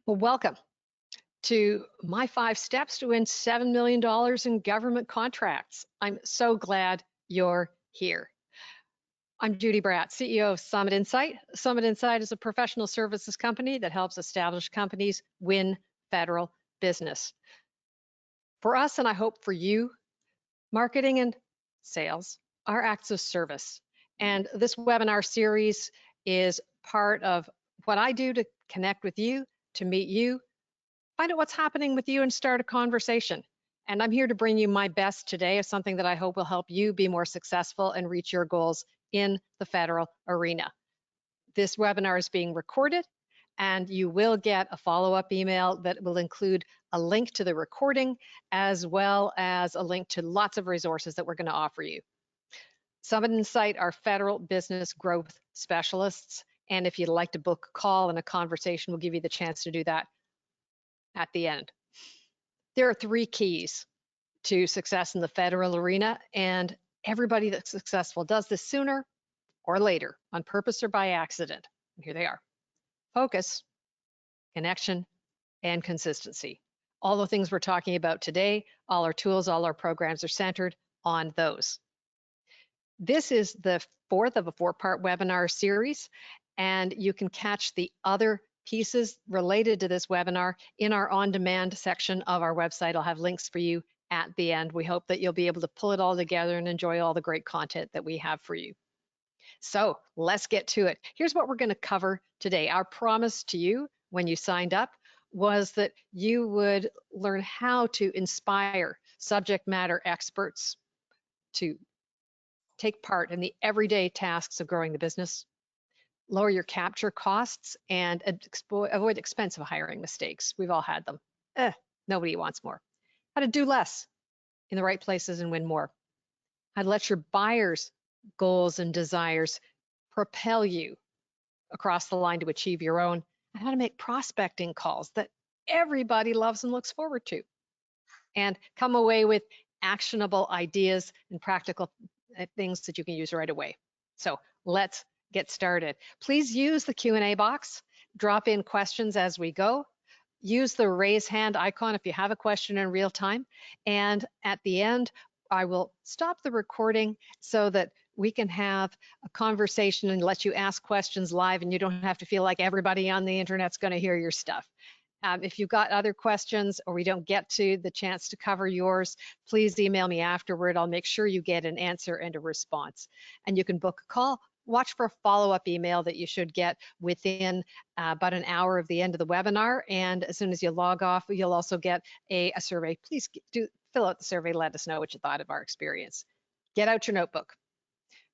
Well, welcome to my 5 steps to win $7 million in government contracts. I'm so glad you're here. I'm Judy Bratt, CEO of Summit Insight. Summit Insight is a professional services company that helps established companies win federal business. For us, and I hope for you, marketing and sales are acts of service. And this webinar series is part of what I do to connect with you, to meet you, find out what's happening with you and start a conversation. And I'm here to bring you my best today of something that I hope will help you be more successful and reach your goals in the federal arena. This webinar is being recorded, and you will get a follow-up email that will include a link to the recording, as well as a link to lots of resources that we're going to offer you. Summit Insight are federal business growth specialists, and if you'd like to book a call and a conversation, we'll give you the chance to do that at the end. There are 3 keys to success in the federal arena, and everybody that's successful does this sooner or later, on purpose or by accident. And here they are: focus, connection, and consistency. All the things we're talking about today, all our tools, all our programs are centered on those. This is the 4th of a 4-part webinar series, and you can catch the other pieces related to this webinar in our on-demand section of our website. I'll have links for you at the end. We hope that you'll be able to pull it all together and enjoy all the great content that we have for you. So let's get to it. Here's what we're going to cover today. Our promise to you when you signed up was that you would learn how to inspire subject matter experts to take part in the everyday tasks of growing the business, lower your capture costs, and avoid expensive hiring mistakes. We've all had them. Nobody wants more. How to do less in the right places and win more. How to let your buyers' goals and desires propel you across the line to achieve your own, and how to make prospecting calls that everybody loves and looks forward to, and come away with actionable ideas and practical things that you can use right away. So let's get started. Please use the Q&A box. Drop in questions as we go. Use the raise hand icon if you have a question in real time. And at the end, I will stop the recording so that we can have a conversation and let you ask questions live, and you don't have to feel like everybody on the internet's going to hear your stuff. If you've got other questions or we don't get to the chance to cover yours, please email me afterward. I'll make sure you get an answer and a response. And you can book a call. Watch for a follow-up email that you should get within about an hour of the end of the webinar. And as soon as you log off, you'll also get a survey. Please fill out the survey. Let us know what you thought of our experience. Get out your notebook.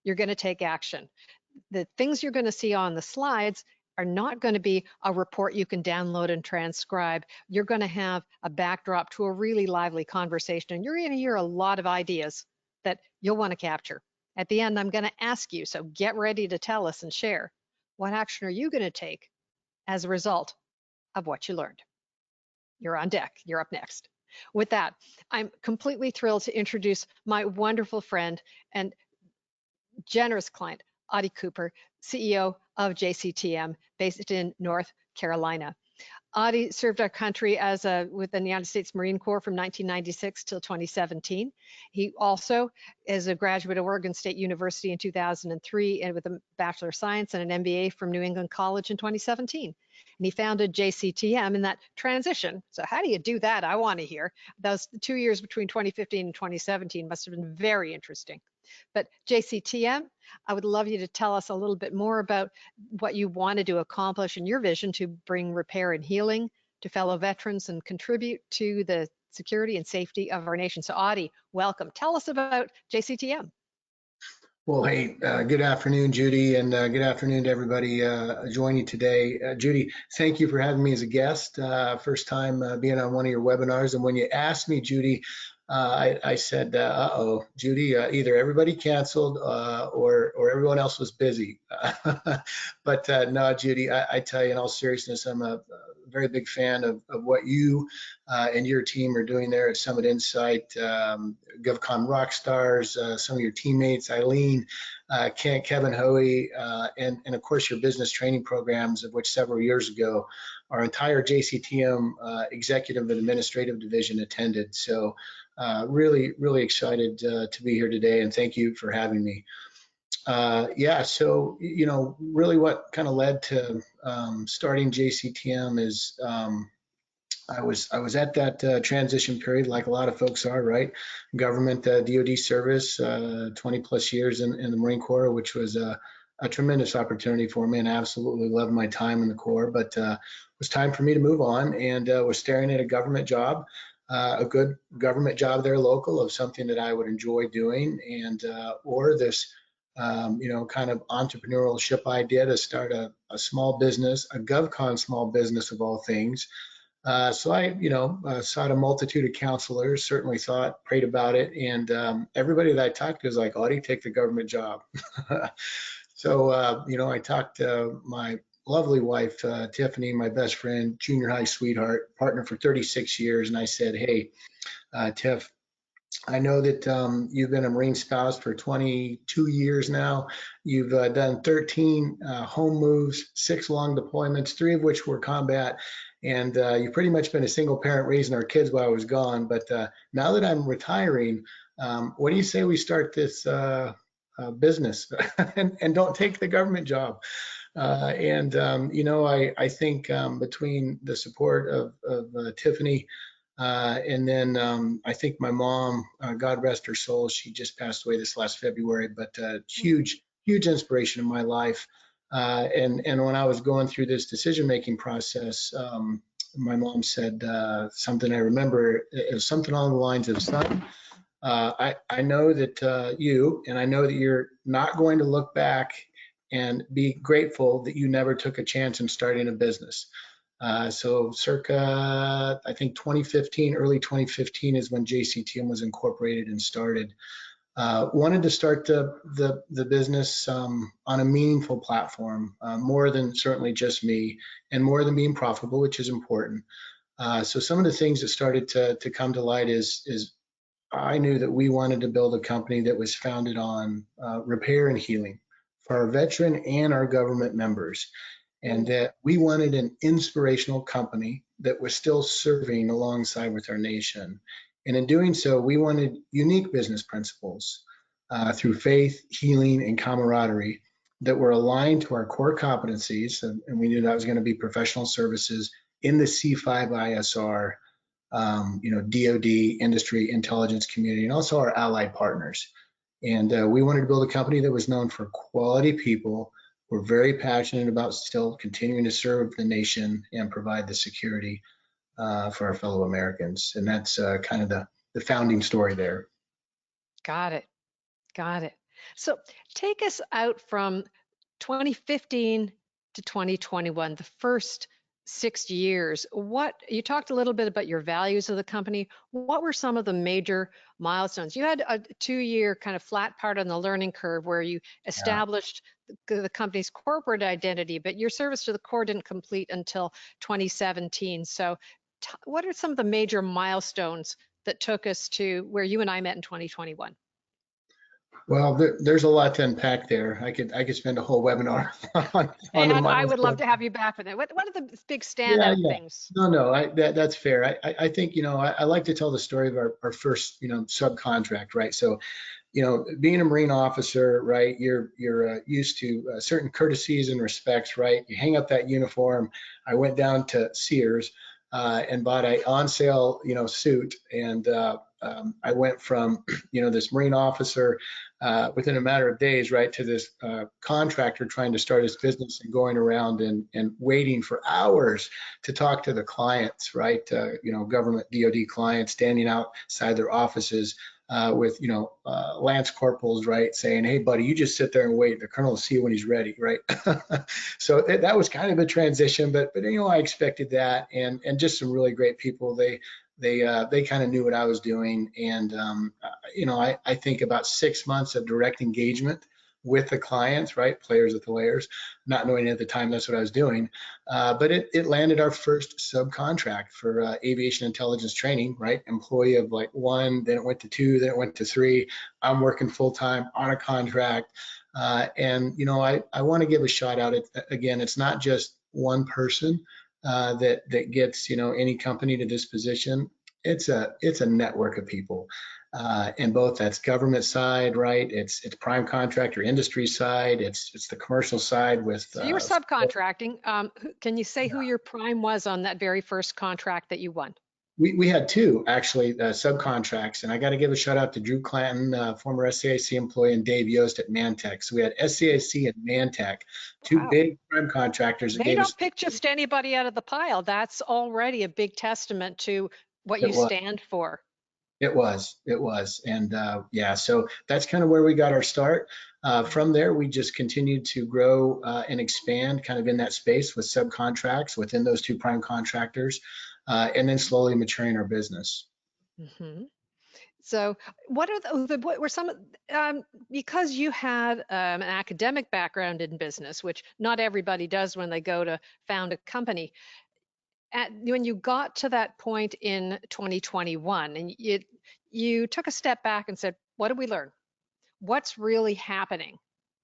You're going to take action. The things you're going to see on the slides are not going to be a report you can download and transcribe. You're going to have a backdrop to a really lively conversation, and you're going to hear a lot of ideas that you'll want to capture. At the end, I'm going to ask you, so get ready to tell us and share. What action are you going to take as a result of what you learned? You're on deck. You're up next. With that, I'm completely thrilled to introduce my wonderful friend and generous client, Audie Cooper, CEO of JCTM, based in North Carolina. Audie served our country with the United States Marine Corps from 1996 till 2017. He also is a graduate of Oregon State University in 2003 and with a Bachelor of Science and an MBA from New England College in 2017. And he founded JCTM in that transition. So how do you do that? I want to hear. Those 2 years between 2015 and 2017 must have been very interesting. But JCTM, I would love you to tell us a little bit more about what you wanted to accomplish in your vision to bring repair and healing to fellow veterans and contribute to the security and safety of our nation. So Audie, welcome. Tell us about JCTM. Well, hey, good afternoon, Judy, and good afternoon to everybody joining today. Judy, thank you for having me as a guest. First time being on one of your webinars. And when you asked me, Judy, I said, uh-oh, Judy, either everybody canceled or everyone else was busy. But no, Judy, I tell you in all seriousness, I'm a very big fan of what you and your team are doing there at Summit Insight, GovCon Rockstars, some of your teammates, Eileen, Kevin Hoey, and of course your business training programs, of which several years ago our entire JCTM executive and administrative division attended. So really, really excited to be here today, and thank you for having me. Yeah, so, really what kind of led to starting JCTM is I was at that transition period, like a lot of folks are, right? Government DoD service, 20 plus years in the Marine Corps, which was a tremendous opportunity for me, and I absolutely loved my time in the Corps. But it was time for me to move on, and was staring at a government job, a good government job there local, of something that I would enjoy doing, and or this kind of entrepreneurship idea to start a small business, a GovCon small business of all things. So I, sought a multitude of counselors, certainly thought, prayed about it, and everybody that I talked to was like, Audie, take the government job. So, I talked to my lovely wife, Tiffany, my best friend, junior high sweetheart, partner for 36 years, and I said, hey, Tiff, I know that you've been a Marine spouse for 22 years now. You've done 13 home moves, 6 long deployments, 3 of which were combat. And you've pretty much been a single parent raising our kids while I was gone. But now that I'm retiring, what do you say we start this business and don't take the government job? I think between the support of Tiffany, and then I think my mom, God rest her soul, she just passed away this last February, but huge, huge inspiration in my life. And when I was going through this decision-making process, my mom said something I remember, it was something along the lines of, son, I know that and I know that you're not going to look back and be grateful that you never took a chance in starting a business. So circa, I think 2015, early 2015 is when JCTM was incorporated and started. Wanted to start the business on a meaningful platform, more than certainly just me, and more than being profitable, which is important. So some of the things that started to come to light is I knew that we wanted to build a company that was founded on repair and healing for our veteran and our government members, and that we wanted an inspirational company that was still serving alongside with our nation. And in doing so, we wanted unique business principles through faith, healing, and camaraderie that were aligned to our core competencies. And we knew that was going to be professional services in the C5 ISR, DoD, industry, intelligence community, and also our allied partners. And we wanted to build a company that was known for quality people. We're very passionate about still continuing to serve the nation and provide the security for our fellow Americans. And that's kind of the founding story there. Got it. Got it. So take us out from 2015 to 2021, the first 6 years. What you talked a little bit about your values of the company. What were some of the major milestones? You had a 2-year kind of flat part on the learning curve where you established the company's corporate identity, but your service to the Corps didn't complete until 2017. So what are some of the major milestones that took us to where you and I met in 2021? Well, there's a lot to unpack there. I could spend a whole webinar on the And I would love milestone. to have you back for that. What are the big Yeah, standout yeah. things? No, that's fair. I think, I like to tell the story of our first, subcontract, right? So, being a Marine officer, right, you're used to certain courtesies and respects, right? You hang up that uniform. I went down to Sears and bought a on sale, suit. And I went from, this Marine officer within a matter of days, right, to this contractor trying to start his business and going around and waiting for hours to talk to the clients, right? Government DoD clients standing outside their offices with, Lance corporals, right, saying, hey, buddy, you just sit there and wait. The colonel will see you when he's ready, right? So that was kind of a transition, but I expected that, and just some really great people. They kind of knew what I was doing, and I think about 6 months of direct engagement with the clients, right? Players with the layers, not knowing at the time that's what I was doing. But it landed our first subcontract for aviation intelligence training, right? Employee of like 1, then it went to 2, then it went to 3. I'm working full time on a contract. And I want to give a shout out. Again, it's not just one person. that gets any company to this position. It's a network of people, and both that's government side, right? It's prime contractor industry side. It's the commercial side with. So you were subcontracting. Can you say who your prime was on that very first contract that you won? We had two actually subcontracts, and I got to give a shout out to Drew Clanton, former SCIC employee, and Dave Yost at Mantech. So we had SCIC and Mantech, two Wow. big prime contractors that They gave us. don't pick just anybody out of the pile. That's already a big testament to what you It was, stand for. and yeah, so that's kind of where we got our start. From there, we just continued to grow and expand, kind of in that space with subcontracts within those two prime contractors, and then slowly maturing our business. Hmm. So what are what were some, because you had an academic background in business, which not everybody does when they go to found a company. When you got to that point in 2021 and you took a step back and said, what did we learn? What's really happening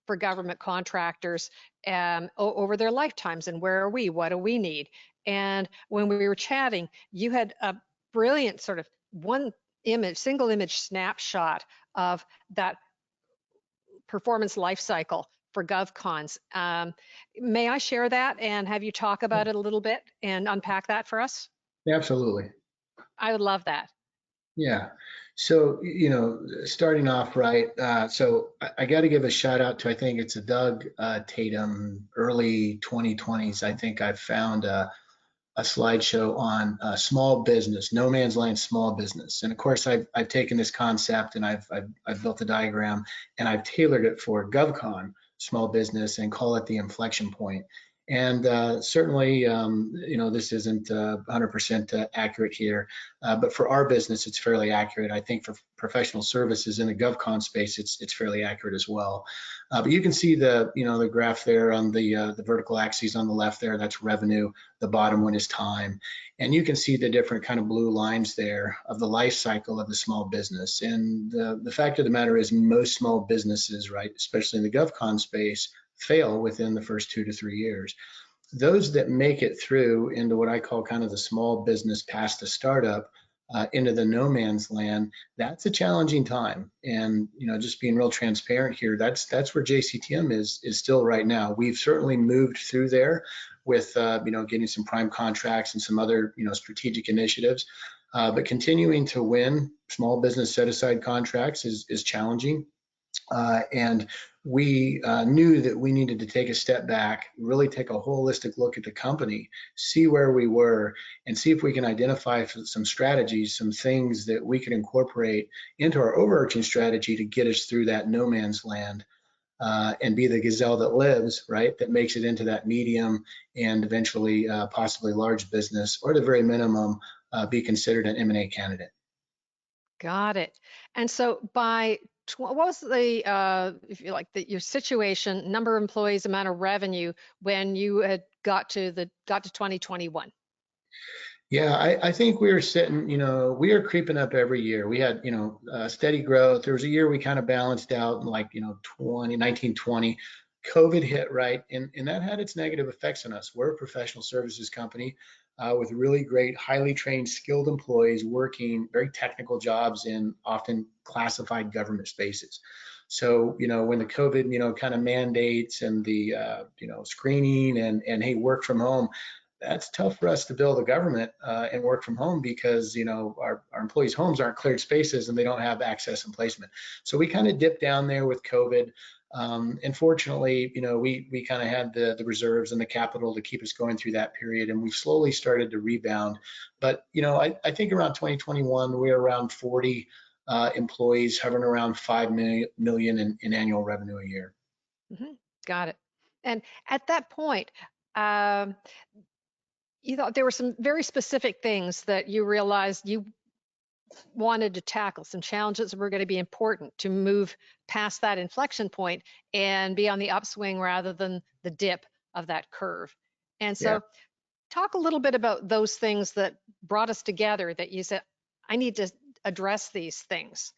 for government contractors over their lifetimes, and where are we? What do we need? And when we were chatting, you had a brilliant sort of one image, single image snapshot of that performance life cycle for GovCons. May I share that and have you talk about it a little bit and unpack that for us? Absolutely. I would love that. Yeah. So, starting off right, so I got to give a shout out to, I think it's a Doug Tatum, early 2020s. I think I found a slideshow on small business, no man's land small business. And of course, I've taken this concept and I've built a diagram and I've tailored it for GovCon small business and call it the inflection point. And certainly, this isn't 100% accurate here, but for our business, it's fairly accurate. I think for professional services in the GovCon space, it's fairly accurate as well. But you can see the graph there on the vertical axis on the left there. That's revenue. The bottom one is time, and you can see the different kind of blue lines there of the life cycle of the small business. And the fact of the matter is, most small businesses, right, especially in the GovCon space, fail within the first 2 to 3 years. Those that make it through into what I call kind of the small business past the startup, into the no man's land, that's a challenging time. And just being real transparent here, that's where JCTM is still right now. We've certainly moved through there with getting some prime contracts and some other strategic initiatives, but continuing to win small business set aside contracts is challenging. And we knew that we needed to take a step back, really take a holistic look at the company, see where we were, and see if we can identify some strategies, some things that we could incorporate into our overarching strategy to get us through that no man's land, and be the gazelle that lives, right, that makes it into that medium and eventually possibly large business, or at the very minimum, be considered an M&A candidate. Got it. And so what was the, if you like, your situation, number of employees, amount of revenue when you had got to 2021? Yeah, I think we were sitting, we are creeping up every year. We had, steady growth. There was a year we kind of balanced out in like, 19, 20. COVID hit, right? And that had its negative effects on us. We're a professional services company with really great, highly trained, skilled employees working very technical jobs in often classified government spaces. So, when the COVID, kind of mandates and the, screening and hey, work from home, that's tough for us to bill the government and work from home because our employees' homes aren't cleared spaces and they don't have access and placement. So we kind of dipped down there with COVID. And fortunately, we kind of had the reserves and the capital to keep us going through that period, and we've slowly started to rebound. But I think around 2021 we were around 40 employees, hovering around 5 million in annual revenue a year. Mm-hmm. Got it. And at that point, um, you thought there were some very specific things that you realized you wanted to tackle, some challenges that were going to be important to move past that inflection point and be on the upswing rather than the dip of that curve. And Yeah. so talk a little bit about those things that brought us together, that you said, I need to address these things.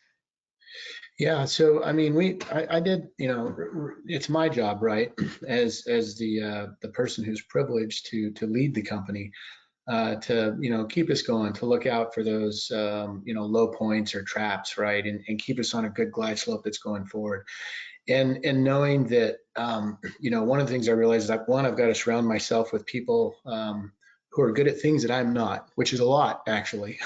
Yeah, so I mean, I did, it's my job, right, as the person who's privileged to lead the company, to keep us going, to look out for those low points or traps, right, and keep us on a good glide slope that's going forward. And knowing that, one of the things I realized is that, one, I've got to surround myself with people who are good at things that I'm not, which is a lot actually.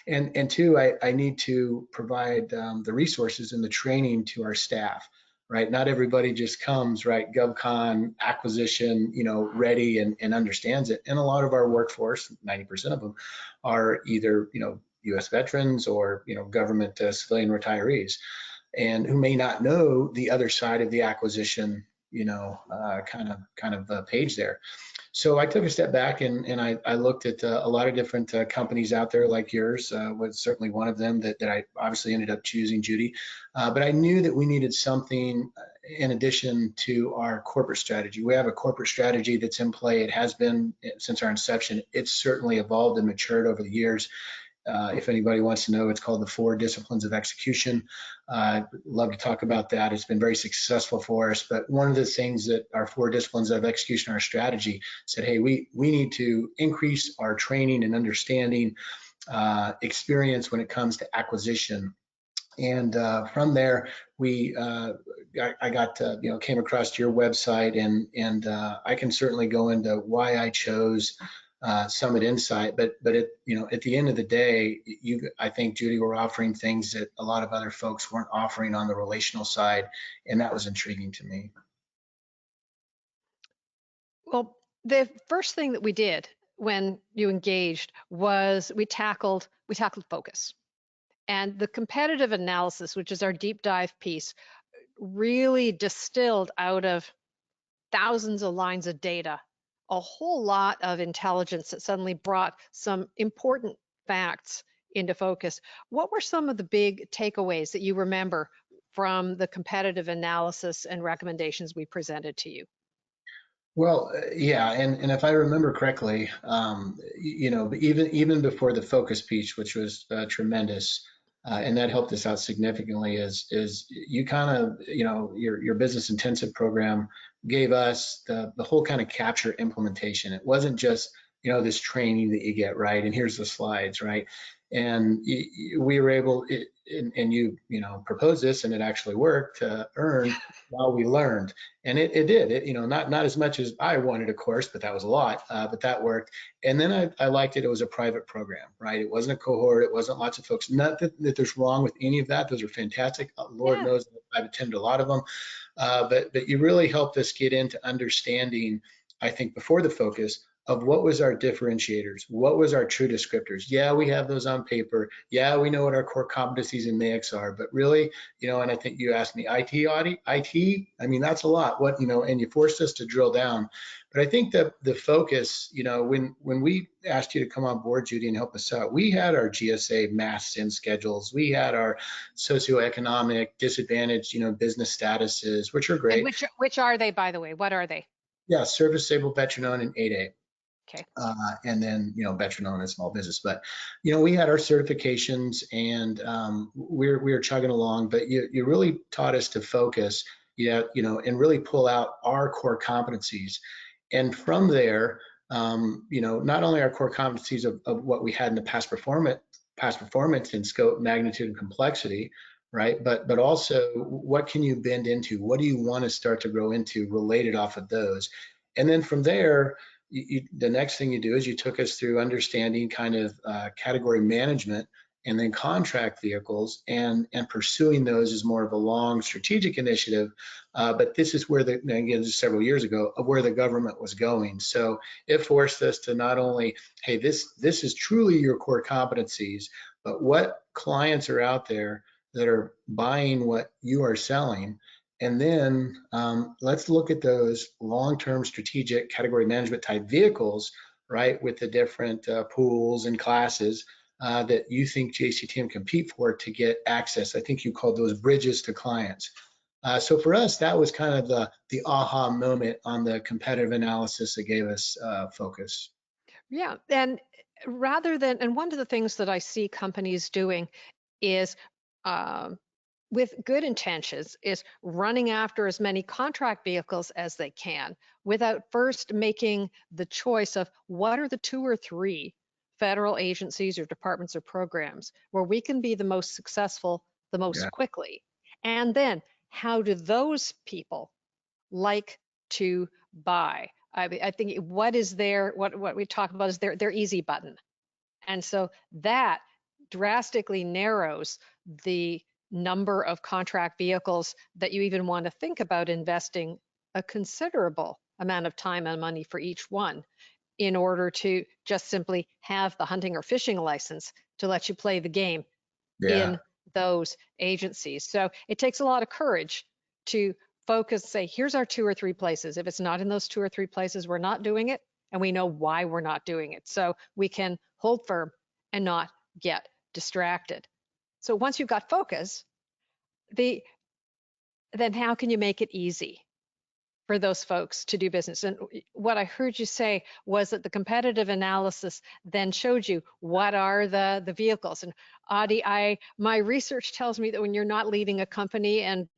And two, I need to provide the resources and the training to our staff, right? Not everybody just comes, right, GovCon acquisition, ready and understands it. And a lot of our workforce, 90% of them, are either, US veterans or, government civilian retirees, and who may not know the other side of the acquisition, kind of page there. So I took a step back and I looked at a lot of different companies out there, like yours was certainly one of them that I obviously ended up choosing, Judy. But I knew that we needed something in addition to our corporate strategy. We have a corporate strategy that's in play. It has been since our inception. It's certainly evolved and matured over the years. If anybody wants to know, it's called the 4 Disciplines of Execution. Love to talk about that. It's been very successful for us. But one of the things that our 4 Disciplines of Execution, our strategy, said, hey, we need to increase our training and understanding experience when it comes to acquisition. And from there, I got came across your website, and I can certainly go into why I chose Summit Insight, but at the end of the day, I think, Judy, were offering things that a lot of other folks weren't offering on the relational side, and that was intriguing to me. Well, the first thing that we did when you engaged was we tackled focus. And the competitive analysis, which is our deep dive piece, really distilled out of thousands of lines of data a whole lot of intelligence that suddenly brought some important facts into focus. What were some of the big takeaways that you remember from the competitive analysis and recommendations we presented to you? Well, yeah, and if I remember correctly, even before the focus piece, which was tremendous, and that helped us out significantly, is you kind of, your business intensive program gave us the whole kind of capture implementation. It wasn't just, this training that you get, right, and here's the slides, right, and we were able, and proposed this, and it actually worked, to earn while we learned. And it did. Not as much as I wanted, of course, but that was a lot. But that worked. And then I liked it. It was a private program, right? It wasn't a cohort. It wasn't lots of folks. Not that there's wrong with any of that. Those are fantastic. Lord Yeah. knows I've attended a lot of them. But you really helped us get into understanding, I think, before the focus, of what was our differentiators, what was our true descriptors. Yeah, we have those on paper. Yeah, we know what our core competencies and MAICs are, but really, and I think you asked me, IT, Audie, IT, I mean, that's a lot. And you forced us to drill down. But I think that the focus, when we asked you to come on board, Judy, and help us out, we had our GSA mass sin schedules. We had our socioeconomic disadvantaged, business statuses, which are And great. which are they, by the way? What are they? Yeah, service disabled, veteran owned, and 8A. Okay. And then, veteran owned and small business. But, we had our certifications, and we're chugging along, but you really taught us to focus, and really pull out our core competencies. And from there, not only our core competencies of what we had in the past performance in scope, magnitude, and complexity, right? But also, what can you bend into? What do you want to start to grow into related off of those? And then from there, the next thing you do is you took us through understanding kind of category management, and then contract vehicles, and pursuing those is more of a long strategic initiative. But this is where again, just several years ago, of where the government was going. So it forced us to not only, hey, this is truly your core competencies, but what clients are out there that are buying what you are selling. And then let's look at those long-term strategic category management type vehicles, right, with the different pools and classes that you think JCTM compete for to get access. I think you called those bridges to clients. So for us, that was kind of the aha moment on the competitive analysis that gave us focus. Yeah. And one of the things that I see companies doing is with good intentions is running after as many contract vehicles as they can without first making the choice of what are the 2 or 3 federal agencies or departments or programs where we can be the most successful the most Yeah. quickly. And then how do those people like to buy? I think what is their, what we talk about is their easy button. And so that drastically narrows the number of contract vehicles that you even want to think about investing a considerable amount of time and money for each one in order to just simply have the hunting or fishing license to let you play the game Yeah. in those agencies. So it takes a lot of courage to focus, say, here's our 2 or 3 places. If it's not in those 2 or 3 places, we're not doing it, and we know why we're not doing it. So we can hold firm and not get distracted. So once you've got focus, then how can you make it easy for those folks to do business? And what I heard you say was that the competitive analysis then showed you what are the vehicles. And Audie, my research tells me that when you're not leading a company and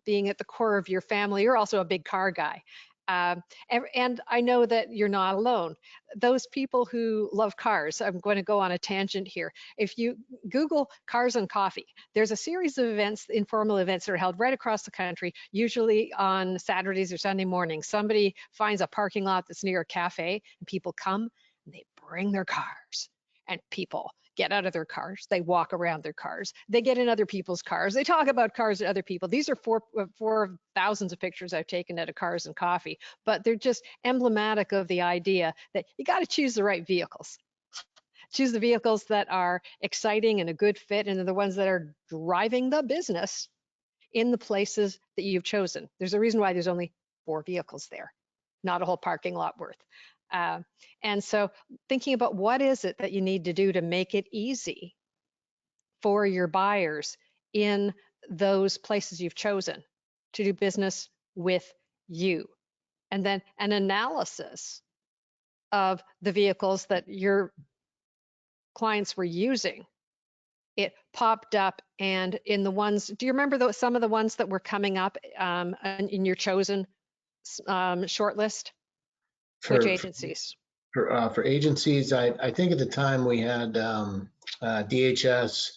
being at the core of your family, you're also a big car guy. And I know that you're not alone. Those people who love cars, I'm going to go on a tangent here. If you Google cars and coffee, there's a series of events, informal events that are held right across the country, usually on Saturdays or Sunday mornings. Somebody finds a parking lot that's near a cafe, and people come and they bring their cars, and people get out of their cars, they walk around their cars, they get in other people's cars, they talk about cars to other people. These are four of thousands of pictures I've taken out of cars and coffee, but they're just emblematic of the idea that you got to choose the right vehicles. Choose the vehicles that are exciting and a good fit, and they're the ones that are driving the business in the places that you've chosen. There's a reason why there's only 4 vehicles there, not a whole parking lot worth. And so thinking about what is it that you need to do to make it easy for your buyers in those places you've chosen to do business with you. And then an analysis of the vehicles that your clients were using. It popped up, and in the ones, do you remember some of the ones that were coming up in your chosen shortlist? Which For agencies? for agencies, I think at the time we had DHS,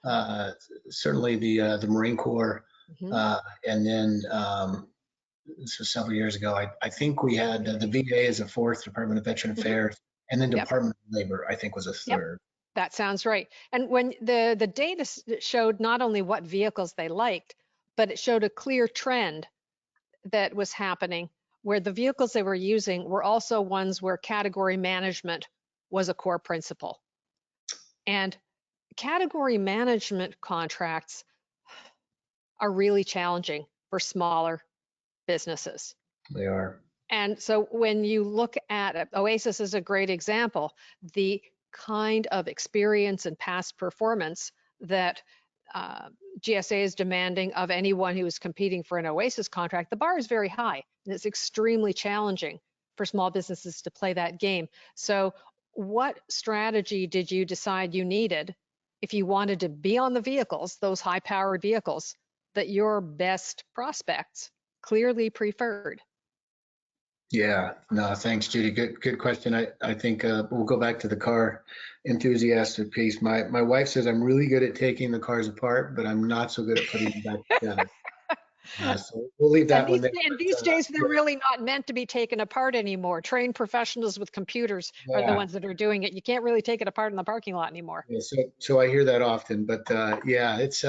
uh, certainly the Marine Corps, Mm-hmm. and then this was several years ago. I think we had the VA as a fourth, Department of Veteran Mm-hmm. Affairs, and then Yep. Department of Labor, I think, was a Yep. third. That sounds right. And when the data showed not only what vehicles they liked, but it showed a clear trend that was happening where the vehicles they were using were also ones where category management was a core principle. And category management contracts are really challenging for smaller businesses. They are. And so when you look at Oasis is a great example, the kind of experience and past performance that GSA is demanding of anyone who is competing for an Oasis contract, the bar is very high, and it's extremely challenging for small businesses to play that game. So what strategy did you decide you needed if you wanted to be on the vehicles, those high-powered vehicles that your best prospects clearly preferred? Yeah, no, thanks, Judy. Good question. I think we'll go back to the car enthusiastic piece. My wife says I'm really good at taking the cars apart, but I'm not so good at putting them back together. So we'll leave And that one there. these But, days, they're really not meant to be taken apart anymore. Trained professionals with computers are the yeah, ones that are doing it. You can't really take it apart in the parking lot anymore. yeah. So I hear that often, but yeah, it's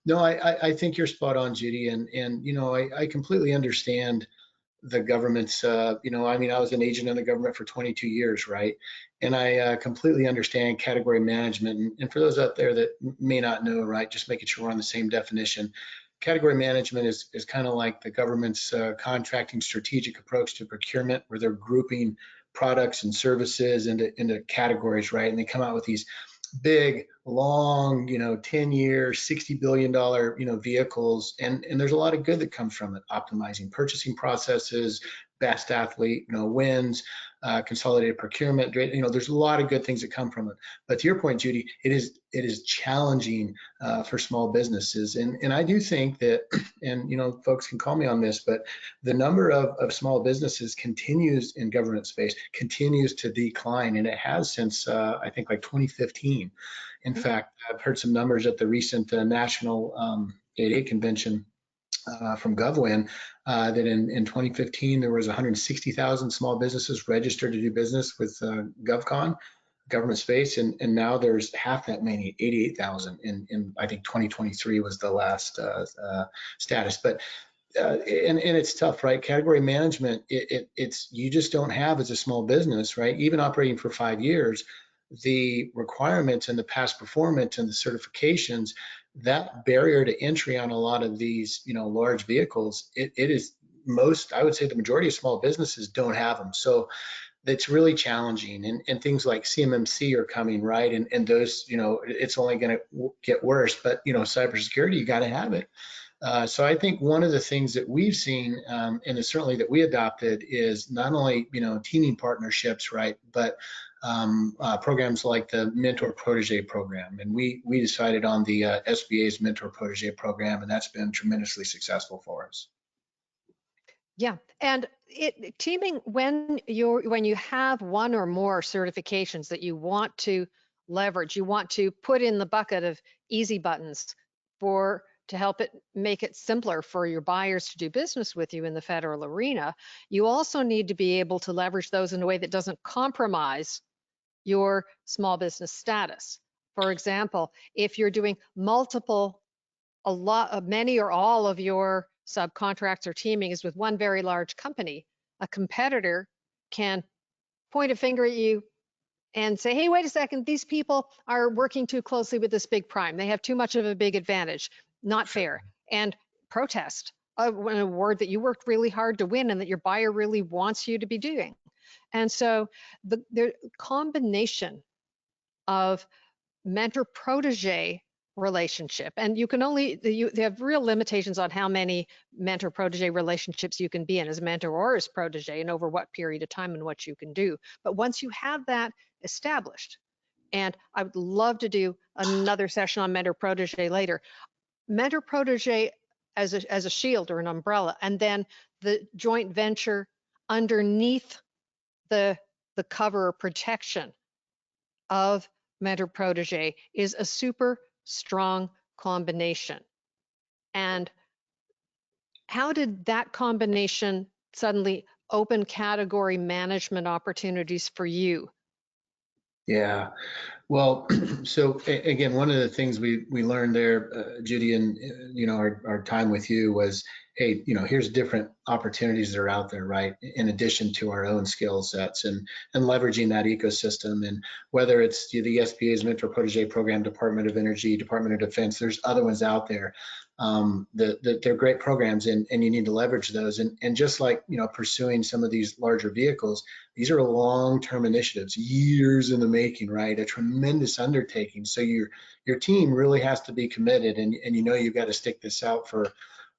no, I think you're spot on, Judy, and you know I completely understand the government's, you know, I mean, I was an agent in the government for 22 years, right? And I completely understand category management. And for those out there that may not know, right, just making sure we're on the same definition. Category management is kind of like the government's contracting strategic approach to procurement, where they're grouping products and services into categories, right? And they come out with these big long, 10-year, $60 billion, vehicles. And there's a lot of good that comes from it. Optimizing purchasing processes, best athlete, wins, consolidated procurement. There's a lot of good things that come from it. But to your point, Judy, it is challenging for small businesses. And I do think that, and, folks can call me on this, but the number of small businesses continues in government space, continues to decline. And it has since, I think, like 2015. In fact, I've heard some numbers at the recent National 8A convention from GovCon that in 2015 there was 160,000 small businesses registered to do business with GovCon, government space, and now there's half that many, 88,000 in I think 2023 was the last status. But and it's tough, right? Category management, it's you just don't have as a small business, right? Even operating for 5 years, the requirements and the past performance and the certifications, that barrier to entry on a lot of these, large vehicles, it is most, I would say the majority of small businesses don't have them. So it's really challenging, and things like CMMC are coming, right? And those, it's only going to get worse, but, cybersecurity, you got to have it. So I think one of the things that we've seen, and certainly that we adopted, is not only teaming partnerships, right, but programs like the Mentor Protege program. And we decided on the SBA's Mentor Protege program, and that's been tremendously successful for us. Yeah, and teaming, when you have one or more certifications that you want to leverage, you want to put in the bucket of easy buttons to help make it simpler for your buyers to do business with you in the federal arena. You also need to be able to leverage those in a way that doesn't compromise your small business status. For example, if you're doing many or all of your subcontracts or teaming is with one very large company, a competitor can point a finger at you and say, hey, wait a second, these people are working too closely with this big prime. They have too much of a big advantage. Not fair. And protest an award that you worked really hard to win and that your buyer really wants you to be doing. And so the combination of mentor-protege relationship, and you have real limitations on how many mentor-protege relationships you can be in as mentor or as protege and over what period of time and what you can do. But once you have that established, and I would love to do another session on mentor-protege later, mentor-protege as a shield or an umbrella, and then the joint venture underneath the cover or protection of mentor-protege is a super strong combination. And how did that combination suddenly open category management opportunities for you? Yeah, well, so again, one of the things we learned there, Judy, and our time with you was, hey, here's different opportunities that are out there, right? In addition to our own skill sets and leveraging that ecosystem, and whether it's the SBA's Mentor Protege program, Department of Energy, Department of Defense, there's other ones out there. They're great programs, and you need to leverage those. And just like pursuing some of these larger vehicles, these are long-term initiatives, years in the making, right? A tremendous undertaking. So your team really has to be committed, and you've got to stick this out for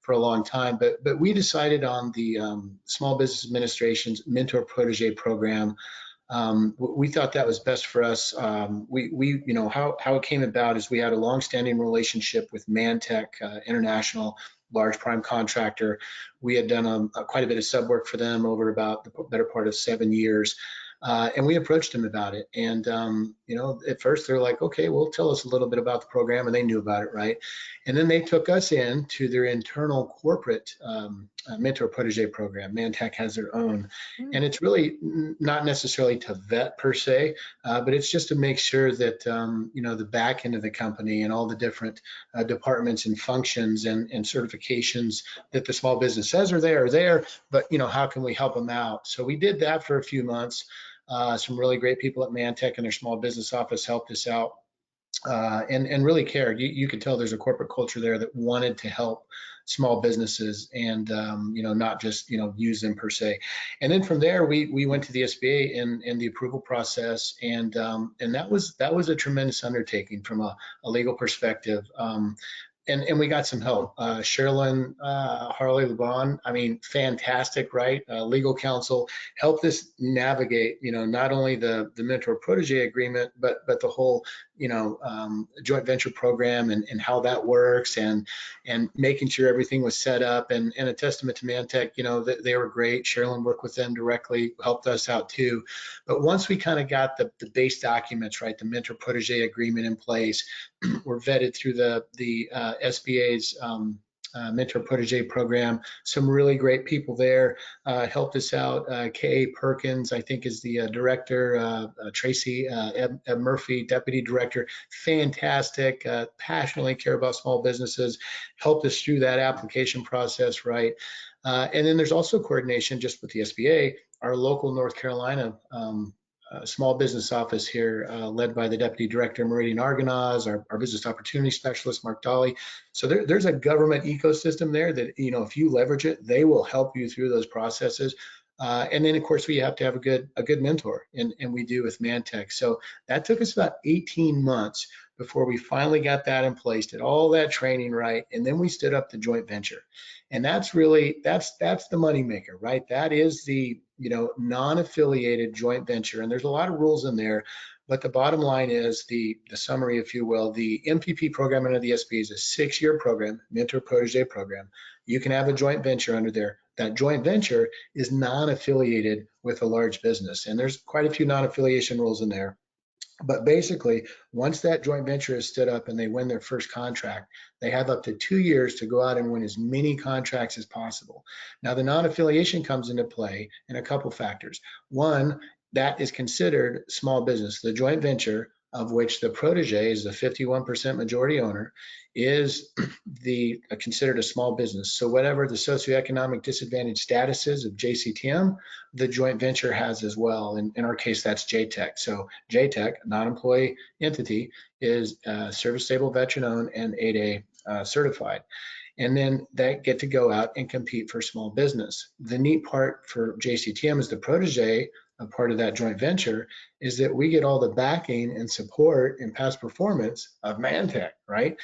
a long time. But we decided on the Small Business Administration's Mentor Protege program. We thought that was best for us. How it came about is we had a long-standing relationship with Mantech International, large prime contractor. We had done quite a bit of sub work for them over about the better part of 7 years. And we approached them about it. And, at first they're like, okay, well, tell us a little bit about the program. And they knew about it, right? And then they took us in to their internal corporate Mentor Protege program. Mantech has their own. And it's really not necessarily to vet per se, but it's just to make sure that, the back end of the company and all the different departments and functions and certifications that the small business says are there, but, how can we help them out? So we did that for a few months. Some really great people at Mantech and their small business office helped us out and really cared. You could tell there's a corporate culture there that wanted to help small businesses and not just use them per se. And then from there we went to the SBA and the approval process, and that was a tremendous undertaking from a legal perspective. And we got some help. Sherilyn Harley Lebon, I mean, fantastic, right? Legal counsel helped us navigate, not only the mentor protege agreement, but the whole, joint venture program and how that works, and making sure everything was set up. And a testament to Mantech, they were great. Sherilyn worked with them directly, helped us out too. But once we kind of got the base documents, right, the mentor protege agreement in place, we're vetted through the SBA's mentor protege program. Some really great people there helped us out. K.A. Perkins, I think, is the director. Tracy Eb Murphy, deputy director, fantastic, passionately care about small businesses, helped us through that application process, right? And then there's also coordination just with the SBA, our local North Carolina small business office here, led by the Deputy Director, Meridian Argonaz, our business opportunity specialist, Mark Dolly. So there's a government ecosystem there that, if you leverage it, they will help you through those processes. And then, of course, we have to have a good mentor, and we do with Mantech. So that took us about 18 months before we finally got that in place, did all that training right, and then we stood up the joint venture. And that's the moneymaker, right? That is the non-affiliated joint venture, and there's a lot of rules in there. But the bottom line is the summary, if you will. The MPP program under the SBA is a 6-year program, mentor protege program. You can have a joint venture under there. That joint venture is non-affiliated with a large business, and there's quite a few non-affiliation rules in there. But basically, once that joint venture is stood up and they win their first contract, they have up to 2 years to go out and win as many contracts as possible. Now, the non-affiliation comes into play in a couple factors. One, that is considered small business. The joint venture, of which the protege is the 51% majority owner, is considered a small business. So whatever the socioeconomic disadvantage status is of JCTM, the joint venture has as well. In our case, that's JTech. So JTech, non-employee entity, is service stable, veteran owned, and 8A certified. And then they get to go out and compete for small business. The neat part for JCTM is the protege, a part of that joint venture, is that we get all the backing and support and past performance of Mantech, right?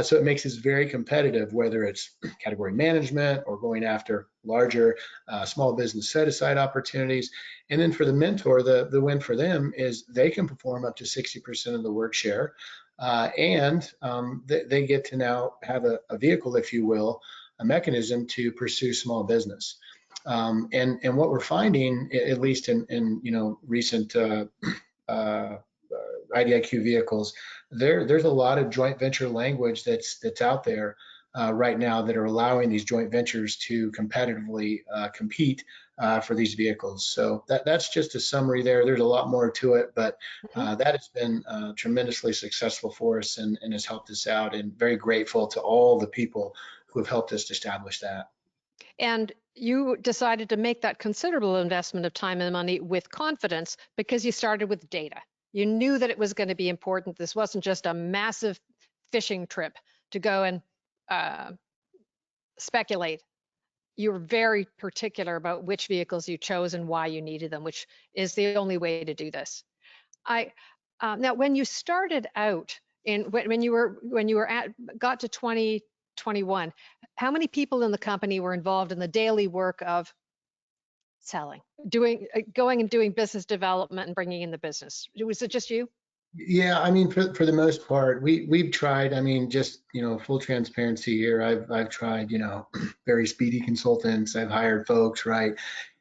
So it makes us very competitive, whether it's category management or going after larger small business set-aside opportunities. And then for the mentor, the win for them is they can perform up to 60% of the work share, and they get to now have a vehicle, if you will, a mechanism to pursue small business. And what we're finding, at least in recent IDIQ vehicles, there's a lot of joint venture language that's out there right now that are allowing these joint ventures to competitively compete for these vehicles. So that's just a summary there. There's a lot more to it, but that has been tremendously successful for us and has helped us out, and very grateful to all the people who have helped us establish that. And you decided to make that considerable investment of time and money with confidence because you started with data. You knew that it was going to be important. This wasn't just a massive fishing trip to go and speculate. You were very particular about which vehicles you chose and why you needed them, which is the only way to do this. Now, when you started out when you got to 2021, how many people in the company were involved in the daily work of selling, going and doing business development and bringing in the business? Was it just you? Yeah, I mean, for the most part, we've tried. I mean, just full transparency here. I've tried, very speedy consultants. I've hired folks, right?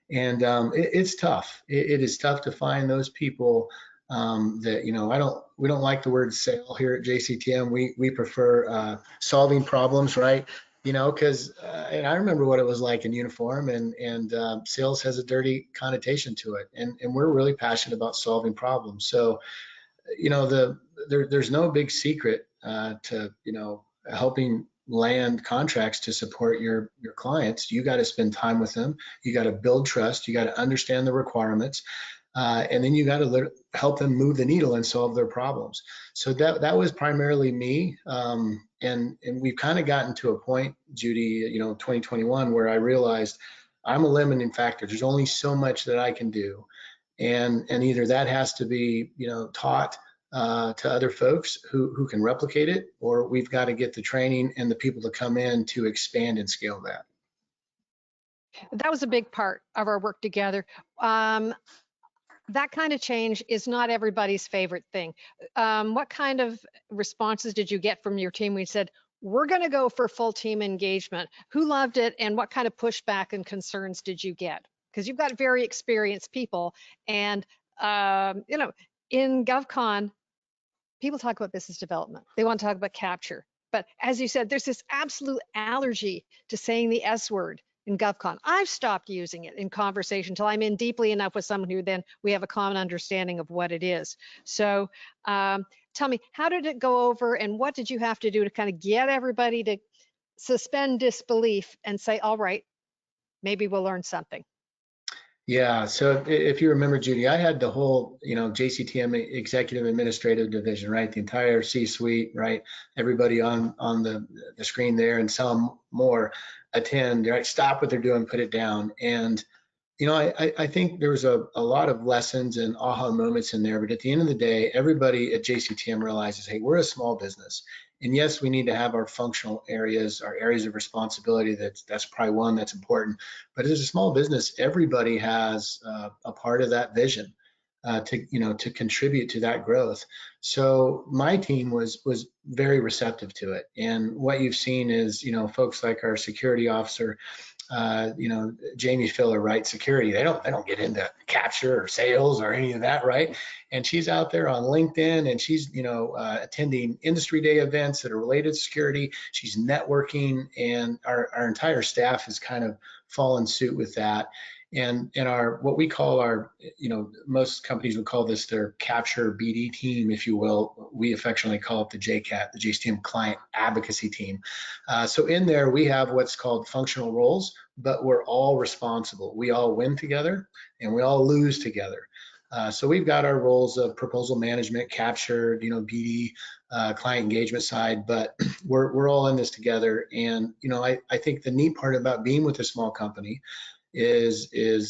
And it's tough. It is tough to find those people that we don't like the word sale here at JCTM. We prefer solving problems, right? Because and I remember what it was like in uniform, and sales has a dirty connotation to it, and we're really passionate about solving problems. So there's no big secret to helping land contracts to support your clients. You got to spend time with them. You got to build trust. You got to understand the requirements, and then you got to help them move the needle and solve their problems. So that was primarily me, and we've kind of gotten to a point, Judy, 2021, where I realized I'm a limiting factor. There's only so much that I can do, and either that has to be, taught to other folks who can replicate it, or we've got to get the training and the people to come in to expand and scale that. That was a big part of our work together. That kind of change is not everybody's favorite thing. What kind of responses did you get from your team when you said, we're going to go for full team engagement? Who loved it, and what kind of pushback and concerns did you get? Because you've got very experienced people, and in GovCon, people talk about business development. They want to talk about capture. But as you said, there's this absolute allergy to saying the S word in GovCon. I've stopped using it in conversation until I'm in deeply enough with someone who then we have a common understanding of what it is. So tell me, how did it go over, and what did you have to do to kind of get everybody to suspend disbelief and say, all right, maybe we'll learn something? Yeah, so if you remember, Judy, I had the whole, JCTM executive administrative division, right? The entire C-suite, right? Everybody on the screen there, and some more attend, right? Stop what they're doing, put it down. And, I think there was a lot of lessons and aha moments in there, but at the end of the day, everybody at JCTM realizes, hey, we're a small business. And yes, we need to have our functional areas, our areas of responsibility. That's probably one that's important. But as a small business, everybody has a part of that vision to contribute to that growth. So my team was very receptive to it. And what you've seen is, folks like our security officer, Jamie Filler, right? Security, they don't get into capture or sales or any of that, right? And she's out there on LinkedIn, and she's, attending industry day events that are related to security. She's networking, and our entire staff has kind of fallen suit with that. And our, what we call our, most companies would call this their capture BD team, if you will. We affectionately call it the JCAT, the JCTM Client Advocacy Team. So in there, we have what's called functional roles, but we're all responsible. We all win together and we all lose together. So we've got our roles of proposal management, capture, BD, client engagement side, but we're all in this together. And, I think the neat part about being with a small company is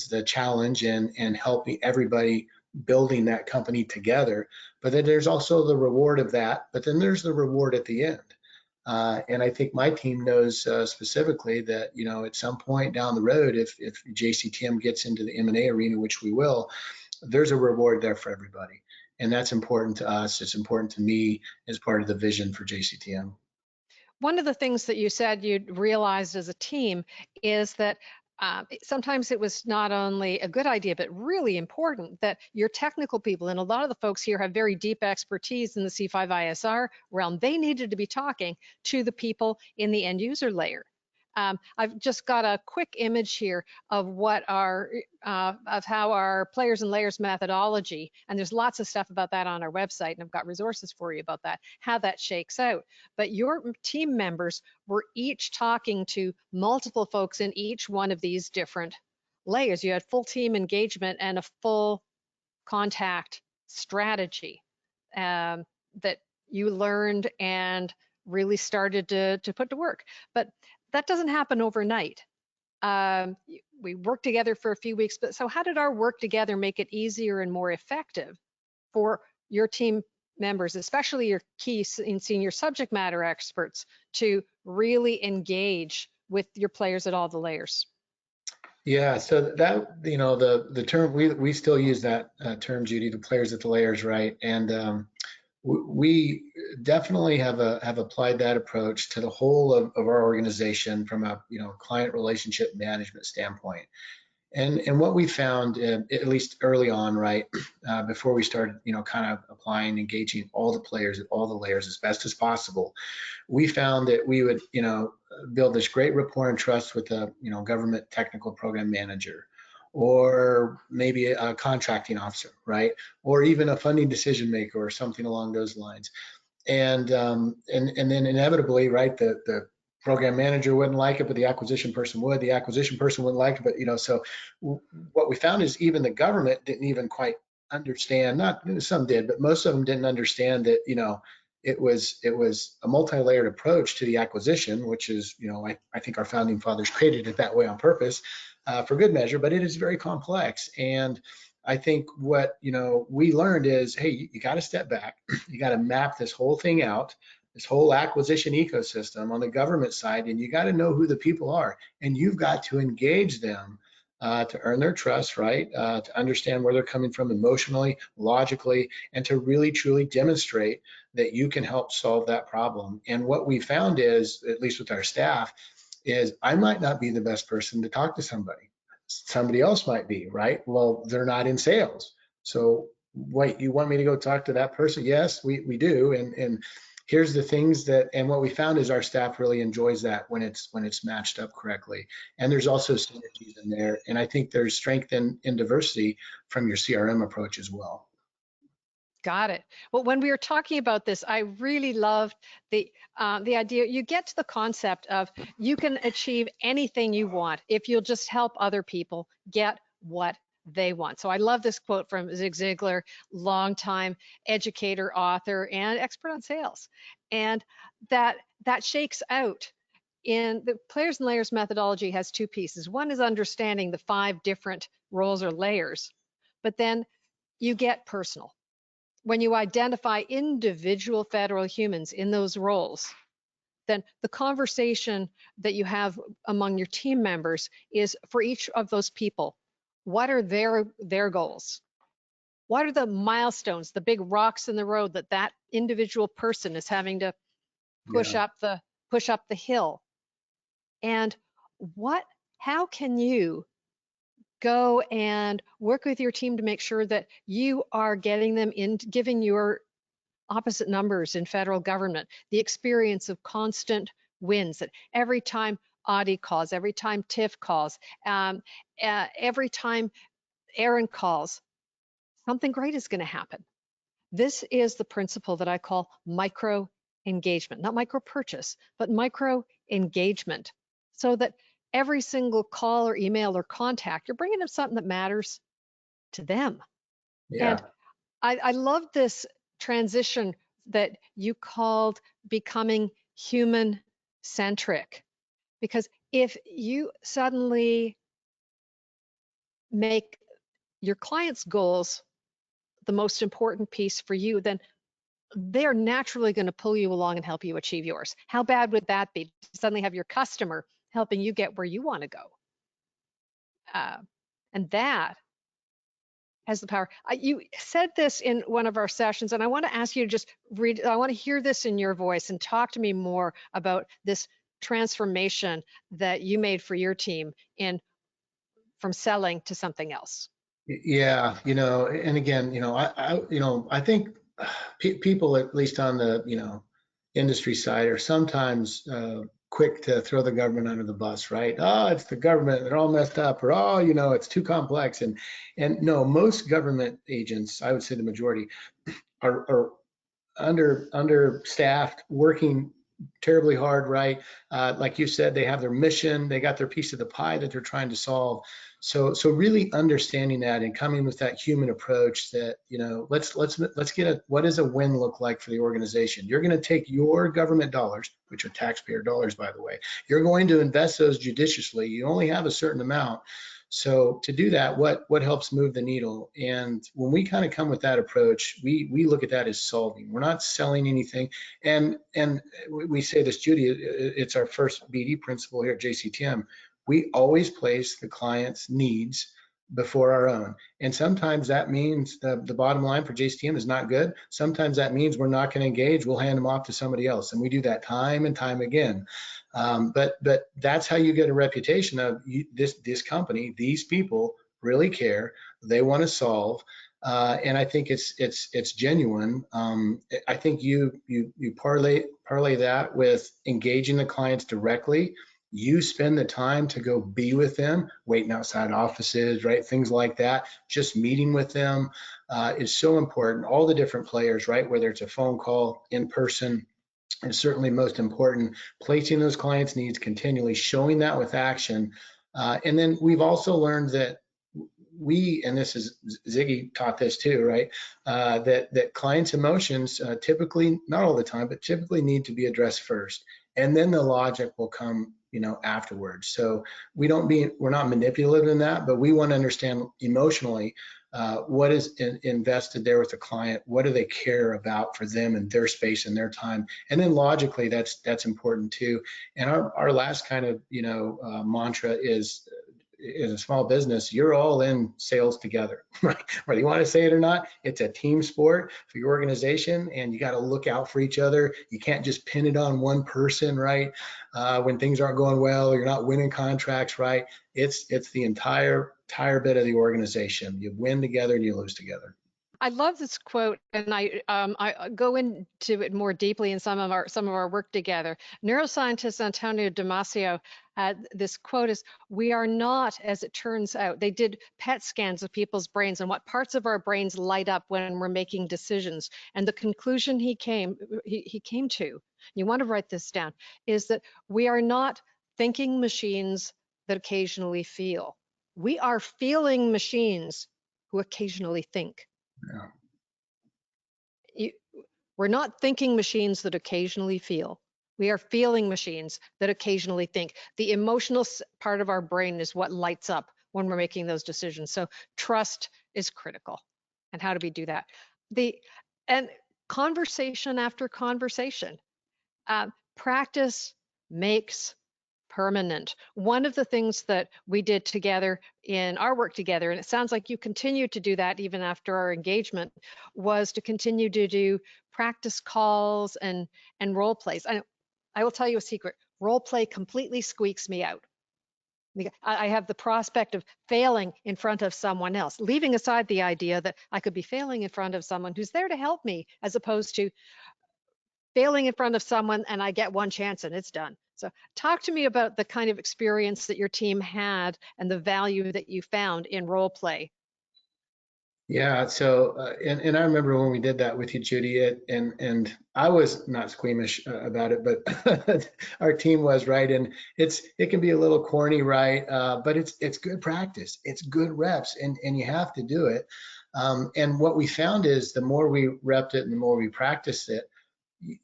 the challenge and helping everybody building that company together. But then there's also the reward of that, but then there's the reward at the end. And I think my team knows specifically that, at some point down the road, if JCTM gets into the M&A arena, which we will, there's a reward there for everybody. And that's important to us. It's important to me as part of the vision for JCTM. One of the things that you said you'd realized as a team is that sometimes it was not only a good idea, but really important that your technical people, and a lot of the folks here have very deep expertise in the C5ISR realm, they needed to be talking to the people in the end user layer. I've just got a quick image here of what of how our players and layers methodology, and there's lots of stuff about that on our website, and I've got resources for you about that, how that shakes out. But your team members were each talking to multiple folks in each one of these different layers. You had full team engagement and a full contact strategy that you learned and really started to put to work. But that doesn't happen overnight. We worked together for a few weeks, but so how did our work together make it easier and more effective for your team members, especially your key and senior subject matter experts, to really engage with your players at all the layers? Yeah, so that, the term, we still use that term, Judy, the players at the layers, right? And we definitely have applied that approach to the whole of our organization from a client relationship management standpoint. And what we found, at least early on, right, before we started, kind of applying, engaging all the players at all the layers as best as possible, we found that we would, build this great rapport and trust with a, government technical program manager, or maybe a contracting officer, right, or even a funding decision maker or something along those lines. And then inevitably, right, the program manager wouldn't like it, but the acquisition person would. The acquisition person wouldn't like it, but so what we found is even the government didn't even quite understand. Not some did, but most of them didn't understand that it was a multi-layered approach to the acquisition, which is, I think our founding fathers created it that way on purpose, for good measure, but it is very complex. And I think what, we learned is, hey, you got to step back. You got to map this whole thing out, this whole acquisition ecosystem on the government side, and you got to know who the people are, and you've got to engage them to earn their trust, right? To understand where they're coming from emotionally, logically, and to really truly demonstrate that you can help solve that problem. And what we found is, at least with our staff, is I might not be the best person to talk to somebody. Somebody else might be, right? Well, they're not in sales. So wait, you want me to go talk to that person? Yes, we do. And here's the things and what we found is our staff really enjoys that when it's matched up correctly. And there's also synergies in there. And I think there's strength in diversity from your CRM approach as well. Got it. Well, when we were talking about this, I really loved the idea. You get to the concept of you can achieve anything you want if you'll just help other people get what they want. So I love this quote from Zig Ziglar, longtime educator, author, and expert on sales. And that shakes out in the Players and Layers methodology has two pieces. One is understanding the 5 different roles or layers, but then you get personal. When you identify individual federal humans in those roles, then the conversation that you have among your team members is for each of those people, what are their goals? What are the milestones, the big rocks in the road that individual person is having to push up the hill? And how can you go and work with your team to make sure that you are getting them in, giving your opposite numbers in federal government the experience of constant wins, that every time Audie calls, every time Tiff calls, every time Aaron calls, something great is going to happen. This is the principle that I call micro engagement, not micro purchase, but micro engagement, so that every single call or email or contact, you're bringing them something that matters to them. Yeah. And I love this transition that you called becoming human centric, because if you suddenly make your clients' goals the most important piece for you, then they're naturally going to pull you along and help you achieve yours. How bad would that be to suddenly have your customer helping you get where you want to go? And that has the power. You said this in one of our sessions, and I want to ask you to just read, I want to hear this in your voice and talk to me more about this transformation that you made for your team from selling to something else. Yeah, and again, I think people, at least on the, industry side, are sometimes quick to throw the government under the bus, right? Oh, it's the government, they're all messed up, or oh, it's too complex. And no, most government agents, I would say the majority, are understaffed, working terribly hard, right? Like you said, they have their mission, they got their piece of the pie that they're trying to solve. So really understanding that and coming with that human approach that, let's get what does a win look like for the organization? You're going to take your government dollars, which are taxpayer dollars, by the way. You're going to invest those judiciously. You only have a certain amount. So to do that, what helps move the needle? And when we kind of come with that approach, we look at that as solving. We're not selling anything. And we say this, Judy, it's our first BD principle here at JCTM. We always place the client's needs before our own. And sometimes that means the bottom line for JCTM is not good. Sometimes that means we're not going to engage. We'll hand them off to somebody else. And we do that time and time again. But that's how you get a reputation of this company. These people really care. They want to solve, and I think it's genuine. I think you parlay that with engaging the clients directly. You spend the time to go be with them, waiting outside offices, right? Things like that. Just meeting with them is so important. All the different players, right? Whether it's a phone call, in person, is certainly most important. Placing those clients' needs continually, showing that with action. And then we've also learned that we, and this is Ziggy taught this too, right? That clients' emotions typically, not all the time, but typically need to be addressed first, and then the logic will come, afterwards. So we're not manipulative in that, but we want to understand emotionally what is invested there with the client. What do they care about for them and their space and their time? And then logically, that's important too. And our last kind of mantra is a small business, you're all in sales together, right? Whether you want to say it or not, it's a team sport for your organization, and you got to look out for each other. You can't just pin it on one person, right? When things aren't going well, or you're not winning contracts, right? It's the entire bit of the organization. You win together and you lose together. I love this quote, and I go into it more deeply in some of our work together. Neuroscientist Antonio Damasio had this quote is, "We are not, as it turns out." They did PET scans of people's brains and what parts of our brains light up when we're making decisions. And the conclusion he came to, you want to write this down, is that we are not thinking machines that occasionally feel. We are feeling machines who occasionally think. Yeah. We're not thinking machines that occasionally feel. We are feeling machines that occasionally think. The emotional part of our brain is what lights up when we're making those decisions. So trust is critical. And how do we do that? And conversation after conversation. Practice makes permanent. One of the things that we did together in our work together, and it sounds like you continue to do that even after our engagement, was to continue to do practice calls and role plays. I will tell you a secret, role play completely squeaks me out. I have the prospect of failing in front of someone else, leaving aside the idea that I could be failing in front of someone who's there to help me, as opposed to failing in front of someone and I get one chance and it's done. So talk to me about the kind of experience that your team had and the value that you found in role play. Yeah, so and I remember when we did that with you, Judy, and I was not squeamish about it, but our team was, right? And it can be a little corny, right? But it's good practice, it's good reps, and you have to do it. And what we found is the more we repped it and the more we practiced it,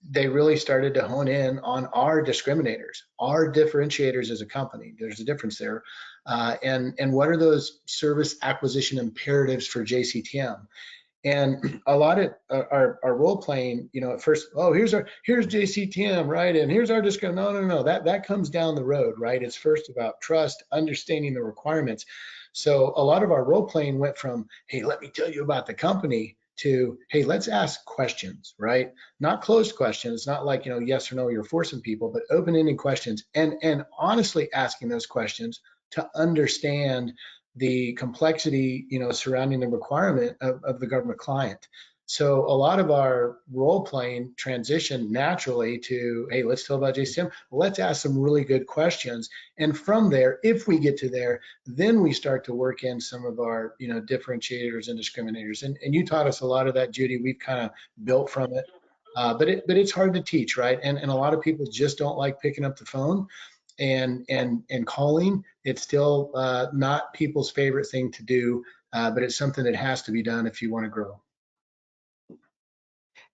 they really started to hone in on our discriminators, our differentiators as a company. There's a difference there. And what are those service acquisition imperatives for JCTM? And a lot of our role playing, at first, oh, here's JCTM, right? And here's our discrimination. No. That comes down the road, right? It's first about trust, understanding the requirements. So a lot of our role playing went from, hey, let me tell you about the company, to, hey, let's ask questions, right? Not closed questions. It's not like, yes or no, you're forcing people, but open-ended questions, and honestly asking those questions to understand the complexity, surrounding the requirement of the government client. So a lot of our role playing transitioned naturally to, hey, let's tell about JCM. Let's ask some really good questions. And from there, if we get to there, then we start to work in some of our, differentiators and discriminators. And you taught us a lot of that, Judy. We've kind of built from it. But it's hard to teach, right? And a lot of people just don't like picking up the phone and calling. It's still not people's favorite thing to do, but it's something that has to be done if you want to grow.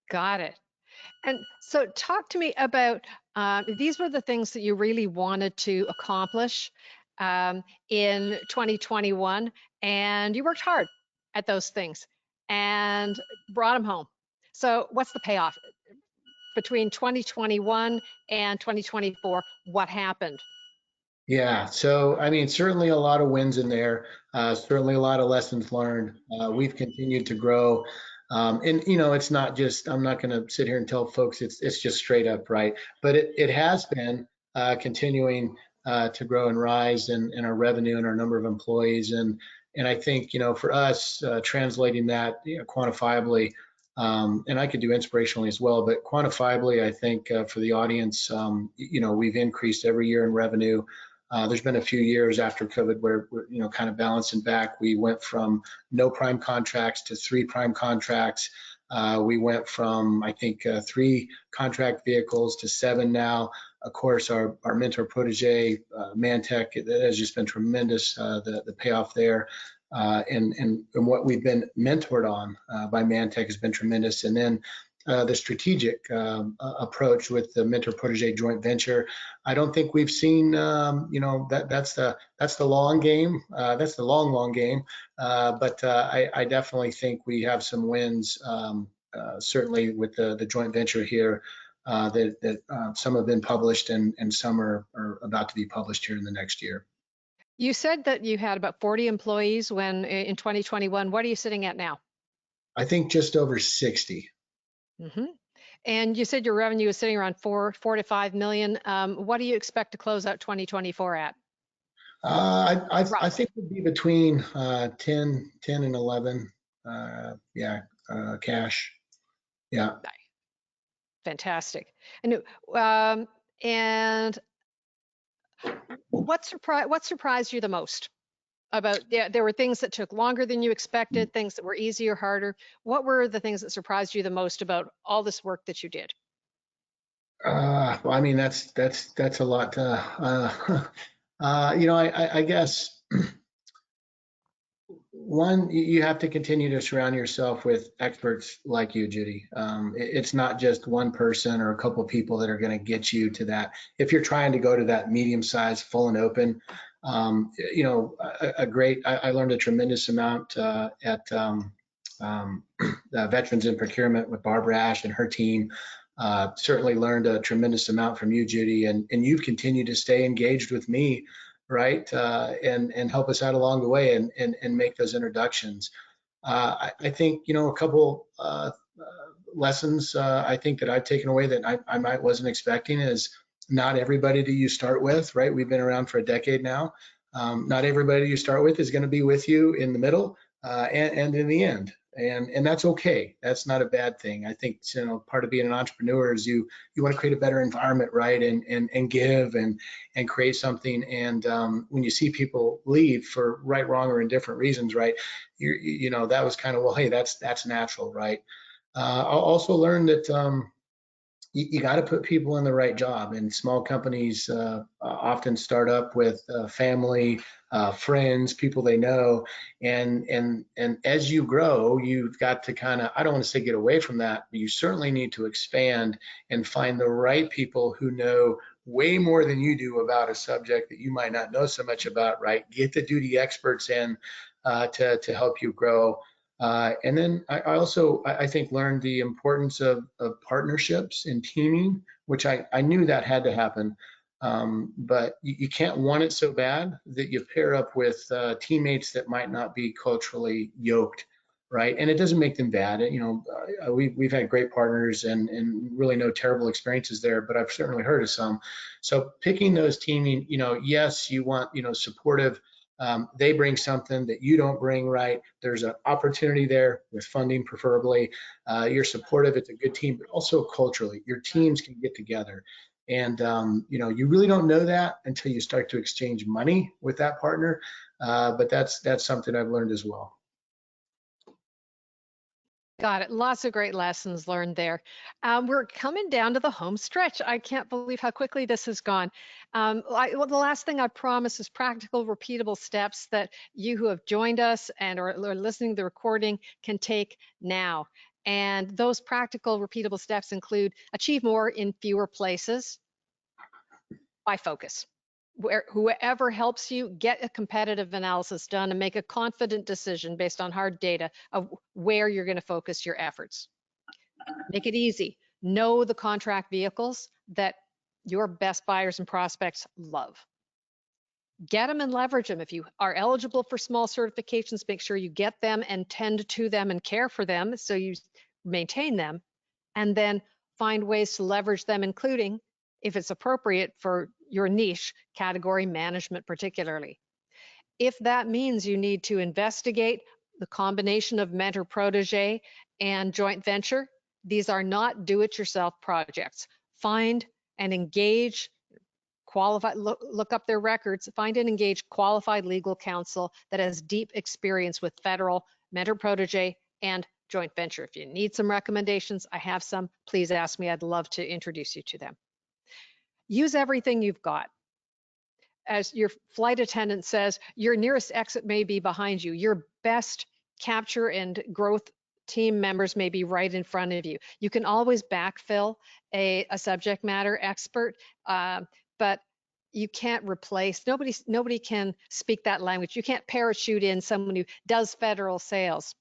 Got it. And so talk to me about, these were the things that you really wanted to accomplish in 2021, and you worked hard at those things and brought them home. So what's the payoff? Between 2021 and 2024, what happened? Yeah, so I mean, certainly a lot of wins in there, certainly a lot of lessons learned. We've continued to grow. And it's not just, I'm not going to sit here and tell folks it's just straight up, right? But it has been continuing to grow and rise in our revenue and our number of employees. And I think, for us, translating that, quantifiably, and I could do inspirationally as well, but quantifiably, I think for the audience, we've increased every year in revenue. There's been a few years after COVID where we're, kind of balancing back. We went from no prime contracts to 3 prime contracts. We went from, I think, 3 contract vehicles to 7 now. Of course, our mentor protege, Mantech, that has just been tremendous, the payoff there. and what we've been mentored on by Mantech has been tremendous. And then the strategic approach with the mentor-protege joint venture, I don't think we've seen, that's the long game. That's the long game. But I definitely think we have some wins, certainly with the joint venture here, that some have been published and some are about to be published here in the next year. You said that you had about 40 employees when in 2021. What are you sitting at now? I think just over 60. Mm-hmm. And you said your revenue is sitting around four to 5 million. What do you expect to close out 2024 at? I think it would be between 10 and 11. Cash. Yeah. Fantastic. And what surprised you the most about, there were things that took longer than you expected, things that were easier, harder. What were the things that surprised you the most about all this work that you did? Well, I mean, that's a lot. I guess one, you have to continue to surround yourself with experts like you, Judy. It's not just one person or a couple of people that are going to get you to that. If you're trying to go to that medium-sized, full and open, I learned a tremendous amount at Veterans in Procurement with Barbara Ash and her team. Certainly learned a tremendous amount from you, Judy, and you've continued to stay engaged with me, right, and help us out along the way and make those introductions. I think, a couple lessons I think that I've taken away that I wasn't expecting is not everybody do you start with, right? We've been around for a decade now. Not everybody you start with is going to be with you in the middle and in the end. And that's okay. That's not a bad thing. I think, part of being an entrepreneur is you want to create a better environment, right? And give and create something. And when you see people leave for right, wrong, or indifferent reasons, right? That was kind of, well, hey, that's natural, right? I also learned that you got to put people in the right job, and small companies often start up with family, friends, people they know, and as you grow, you've got to kind of, I don't want to say get away from that, but you certainly need to expand and find the right people who know way more than you do about a subject that you might not know so much about, right? Get the duty experts in to help you grow. And then I also, I think, learned the importance of partnerships and teaming, which I knew that had to happen. But you can't want it so bad that you pair up with teammates that might not be culturally yoked, right? And it doesn't make them bad. We've had great partners and really no terrible experiences there, but I've certainly heard of some. So picking those teaming, yes, you want, supportive. They bring something that you don't bring, right? There's an opportunity there with funding, preferably. You're supportive, it's a good team, but also culturally, your teams can get together. And, you really don't know that until you start to exchange money with that partner. But that's something I've learned as well. Got it. Lots of great lessons learned there. We're coming down to the home stretch. I can't believe how quickly this has gone. The last thing I promise is practical, repeatable steps that you who have joined us and are listening to the recording can take now. And those practical, repeatable steps include achieve more in fewer places by focus. Whoever helps you get a competitive analysis done and make a confident decision based on hard data of where you're going to focus your efforts. Make it easy. Know the contract vehicles that your best buyers and prospects love. Get them and leverage them. If you are eligible for small certifications, make sure you get them and tend to them and care for them so you maintain them. And then find ways to leverage them, including, if it's appropriate for your niche, category management particularly. If that means you need to investigate the combination of mentor protege and joint venture, these are not do-it-yourself projects. Find and engage qualified, look up their records, find and engage qualified legal counsel that has deep experience with federal mentor protege and joint venture. If you need some recommendations, I have some. Please ask me. I'd love to introduce you to them. Use everything you've got. as your flight attendant says, your nearest exit may be behind you. Your best capture and growth team members may be right in front of you. You can always backfill a subject matter expert, but you can't replace, nobody can speak that language. You can't parachute in someone who does federal sales.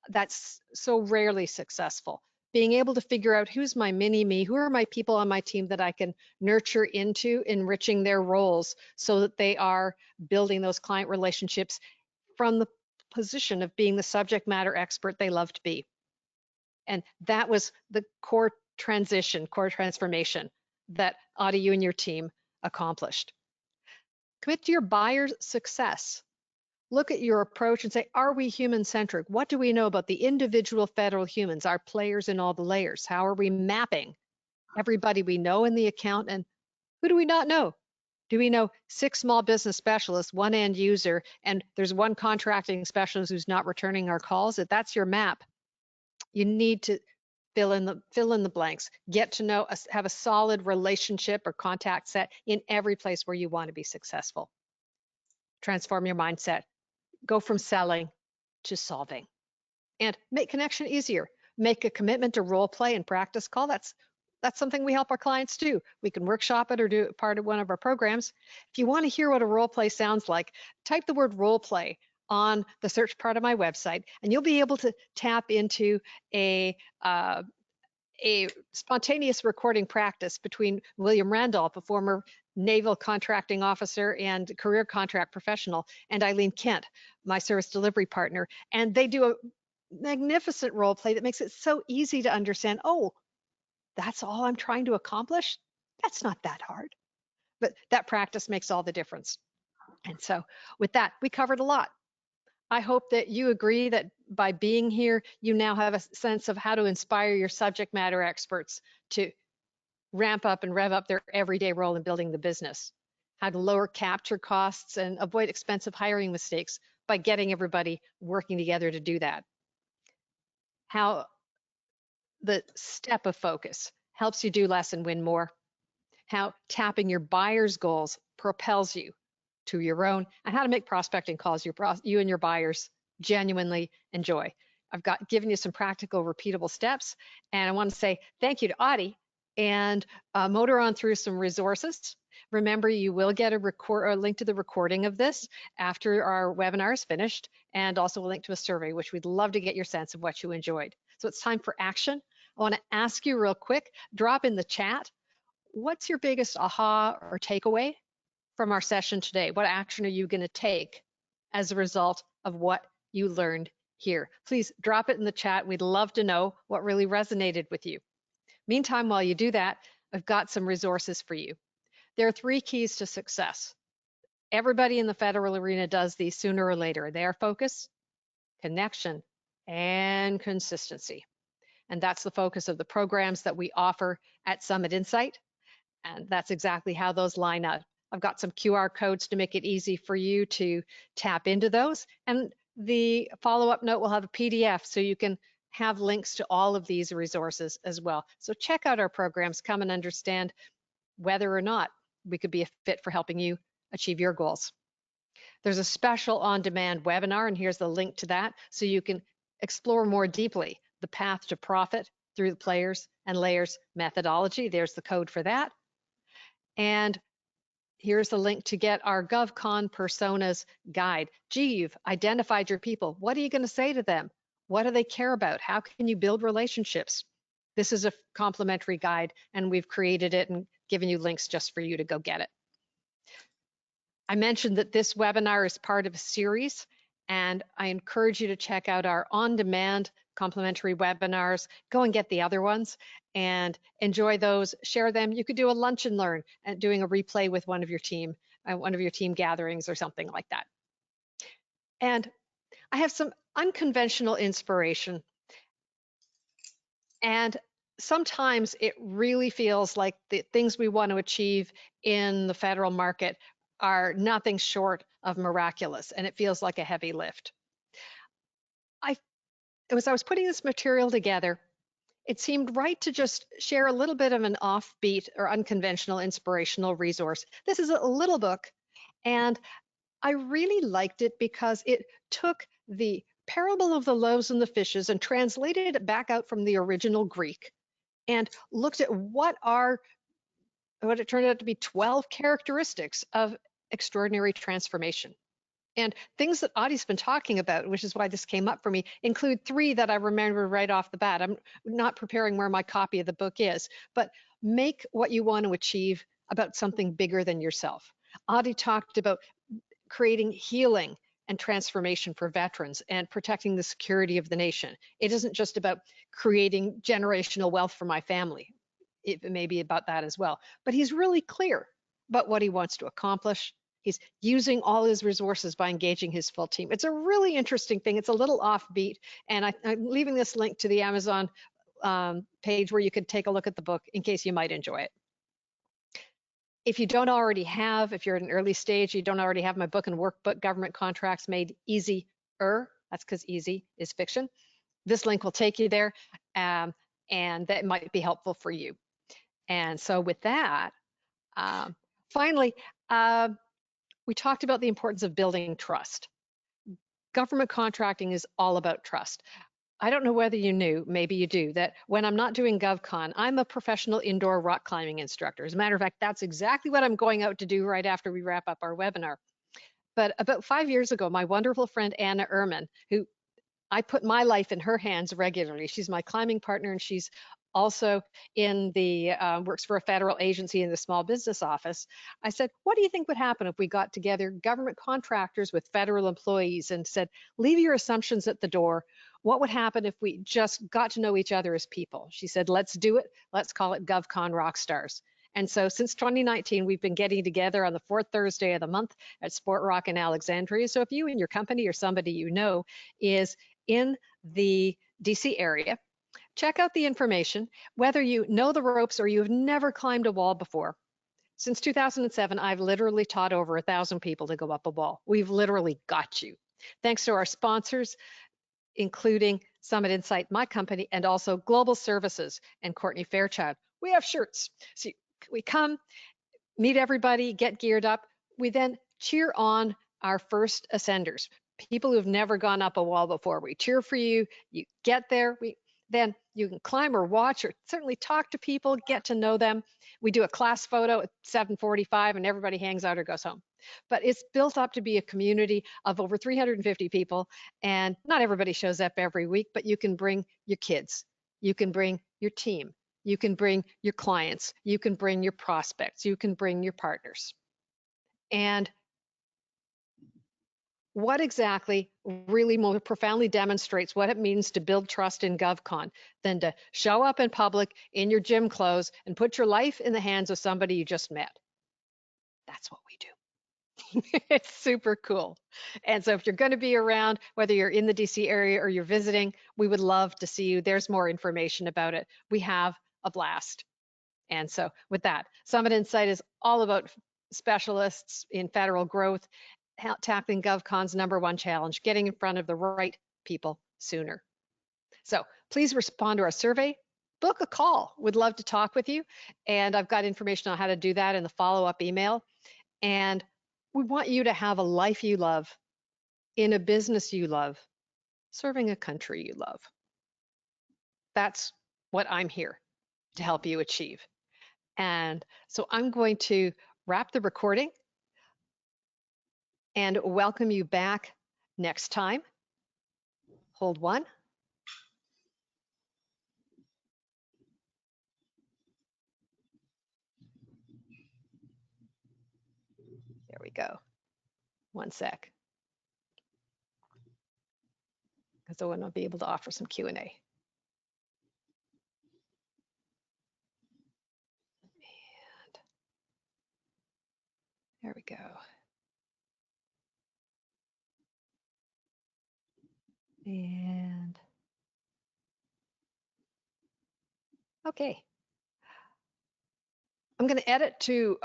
That's so rarely successful. Being able to figure out who's my mini me, who are my people on my team that I can nurture into enriching their roles so that they are building those client relationships from the position of being the subject matter expert they love to be. And that was the core transformation that Audie, you and your team accomplished. Commit to your buyer's success. Look at your approach and say, are we human-centric? What do we know about the individual federal humans, our players in all the layers? How are we mapping everybody we know in the account, and who do we not know? Do we know 6 small business specialists, 1 end user, and there's 1 contracting specialist who's not returning our calls? If that's your map, you need to fill in the blanks. Get to know, have a solid relationship or contact set in every place where you want to be successful. Transform your mindset. Go from selling to solving, and make connection easier. Make a commitment to role play and practice call. That's something we help our clients do. We can workshop it or do it part of one of our programs. If you want to hear what a role play sounds like, type the word role play on the search part of my website, and you'll be able to tap into a spontaneous recording practice between William Randolph, a former naval contracting officer and career contract professional, and Eileen Kent, my service delivery partner. And they do a magnificent role play that makes it so easy to understand. Oh, that's all I'm trying to accomplish? That's not that hard. But that practice makes all the difference. And so with that, we covered a lot. I hope that you agree that by being here, you now have a sense of how to inspire your subject matter experts to ramp up and rev up their everyday role in building the business, how to lower capture costs and avoid expensive hiring mistakes by getting everybody working together to do that. How the step of focus helps you do less and win more. How tapping your buyer's goals propels you to your own, and how to make prospecting calls you and your buyers genuinely enjoy. I've given you some practical, repeatable steps, and I want to say thank you to Audie and motor on through some resources. Remember, you will get a link to the recording of this after our webinar is finished, and also a link to a survey, which we'd love to get your sense of what you enjoyed. So it's time for action. I want to ask you real quick, drop in the chat, what's your biggest aha or takeaway from our session today? What action are you going to take as a result of what you learned here? Please drop it in the chat. We'd love to know what really resonated with you. Meantime, while you do that, I've got some resources for you. There are 3 keys to success. Everybody in the federal arena does these sooner or later. They are focus, connection, and consistency. And that's the focus of the programs that we offer at Summit Insight. And that's exactly how those line up. I've got some QR codes to make it easy for you to tap into those. And the follow-up note will have a PDF, so you can have links to all of these resources as well. So check out our programs, come and understand whether or not we could be a fit for helping you achieve your goals. There's a special on-demand webinar, and here's the link to that, so you can explore more deeply the path to profit through the players and layers methodology. There's the code for that. And here's the link to get our GovCon Personas guide. Gee, you've identified your people. What are you going to say to them? What do they care about? How can you build relationships? This is a complimentary guide, and we've created it and given you links just for you to go get it. I mentioned that this webinar is part of a series, and I encourage you to check out our on-demand complimentary webinars. Go and get the other ones and enjoy those, share them. You could do a lunch and learn and doing a replay with one of your team gatherings or something like that. And I have some unconventional inspiration. And sometimes it really feels like the things we want to achieve in the federal market are nothing short of miraculous, and it feels like a heavy lift. As I was putting this material together, it seemed right to just share a little bit of an offbeat or unconventional inspirational resource. This is a little book, and I really liked it because it took the parable of the loaves and the fishes and translated it back out from the original Greek and looked at what it turned out to be 12 characteristics of extraordinary transformation. And things that Audie's been talking about, which is why this came up for me, include 3 that I remember right off the bat. I'm not preparing where my copy of the book is, but make what you want to achieve about something bigger than yourself. Audie talked about creating healing and transformation for veterans and protecting the security of the nation. It isn't just about creating generational wealth for my family. It may be about that as well, but he's really clear about what he wants to accomplish. He's using all his resources by engaging his full team. It's a really interesting thing. It's a little offbeat, and I'm leaving this link to the Amazon page where you could take a look at the book in case you might enjoy it. If you don't already have, if you're at an early stage, you don't already have my book and workbook, Government Contracts Made Easier, that's because easy is fiction. This link will take you there, and that might be helpful for you. And so with that, finally, we talked about the importance of building trust. Government contracting is all about trust. I don't know whether you knew, maybe you do, that when I'm not doing GovCon, I'm a professional indoor rock climbing instructor. As a matter of fact, that's exactly what I'm going out to do right after we wrap up our webinar. But about 5 years ago, my wonderful friend Anna Ehrman, who I put my life in her hands regularly. She's my climbing partner, and she's also in the works for a federal agency in the small business office. I said, what do you think would happen if we got together government contractors with federal employees and said, leave your assumptions at the door. What would happen if we just got to know each other as people? She said, let's do it. Let's call it GovCon Rockstars. And so since 2019, we've been getting together on the 4th Thursday of the month at Sport Rock in Alexandria. So if you and your company or somebody you know is in the DC area, check out the information. Whether you know the ropes or you've never climbed a wall before, since 2007, I've literally taught over 1,000 people to go up a wall. We've literally got you. Thanks to our sponsors, including Summit Insight, my company, and also Global Services and Courtney Fairchild. We have shirts. So we come, meet everybody, get geared up. We then cheer on our first ascenders, people who've never gone up a wall before. We cheer for you. You get there. Then you can climb or watch or certainly talk to people, get to know them. We do a class photo at 7:45 and everybody hangs out or goes home. But it's built up to be a community of over 350 people, and not everybody shows up every week, but you can bring your kids, you can bring your team, you can bring your clients, you can bring your prospects, you can bring your partners. And what exactly really more profoundly demonstrates what it means to build trust in GovCon than to show up in public in your gym clothes and put your life in the hands of somebody you just met? That's what we do. It's super cool. And so if you're going to be around, whether you're in the DC area or you're visiting, we would love to see you. There's more information about it. We have a blast. And so with that, Summit Insight is all about specialists in federal growth, tackling GovCon's #1 challenge, getting in front of the right people sooner. So please respond to our survey, book a call. We'd love to talk with you. And I've got information on how to do that in the follow-up email. And we want you to have a life you love, in a business you love, serving a country you love. That's what I'm here to help you achieve. And so I'm going to wrap the recording and welcome you back next time. Hold one. There we go. 1 sec. Because I want to be able to offer some Q&A. And there we go. And okay. I'm going to edit to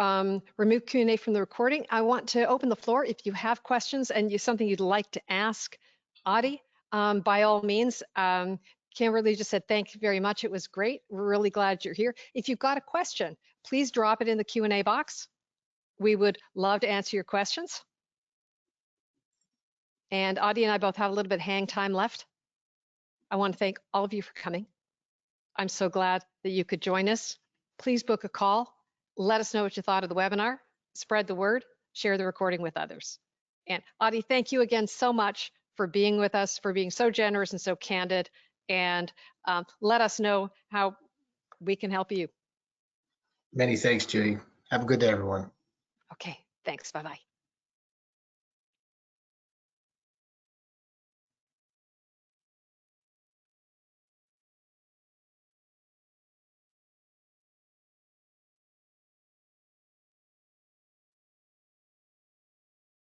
remove Q&A from the recording. I want to open the floor. If you have questions and something you'd like to ask Audie, by all means, Kimberly just said, thank you very much. It was great. We're really glad you're here. If you've got a question, please drop it in the Q&A box. We would love to answer your questions. And Audie and I both have a little bit of hang time left. I want to thank all of you for coming. I'm so glad that you could join us. Please book a call. Let us know what you thought of the webinar. Spread the word. Share the recording with others. And Audie, thank you again so much for being with us, for being so generous and so candid. And let us know how we can help you. Many thanks, Judy. Have a good day, everyone. Okay, thanks. Bye-bye.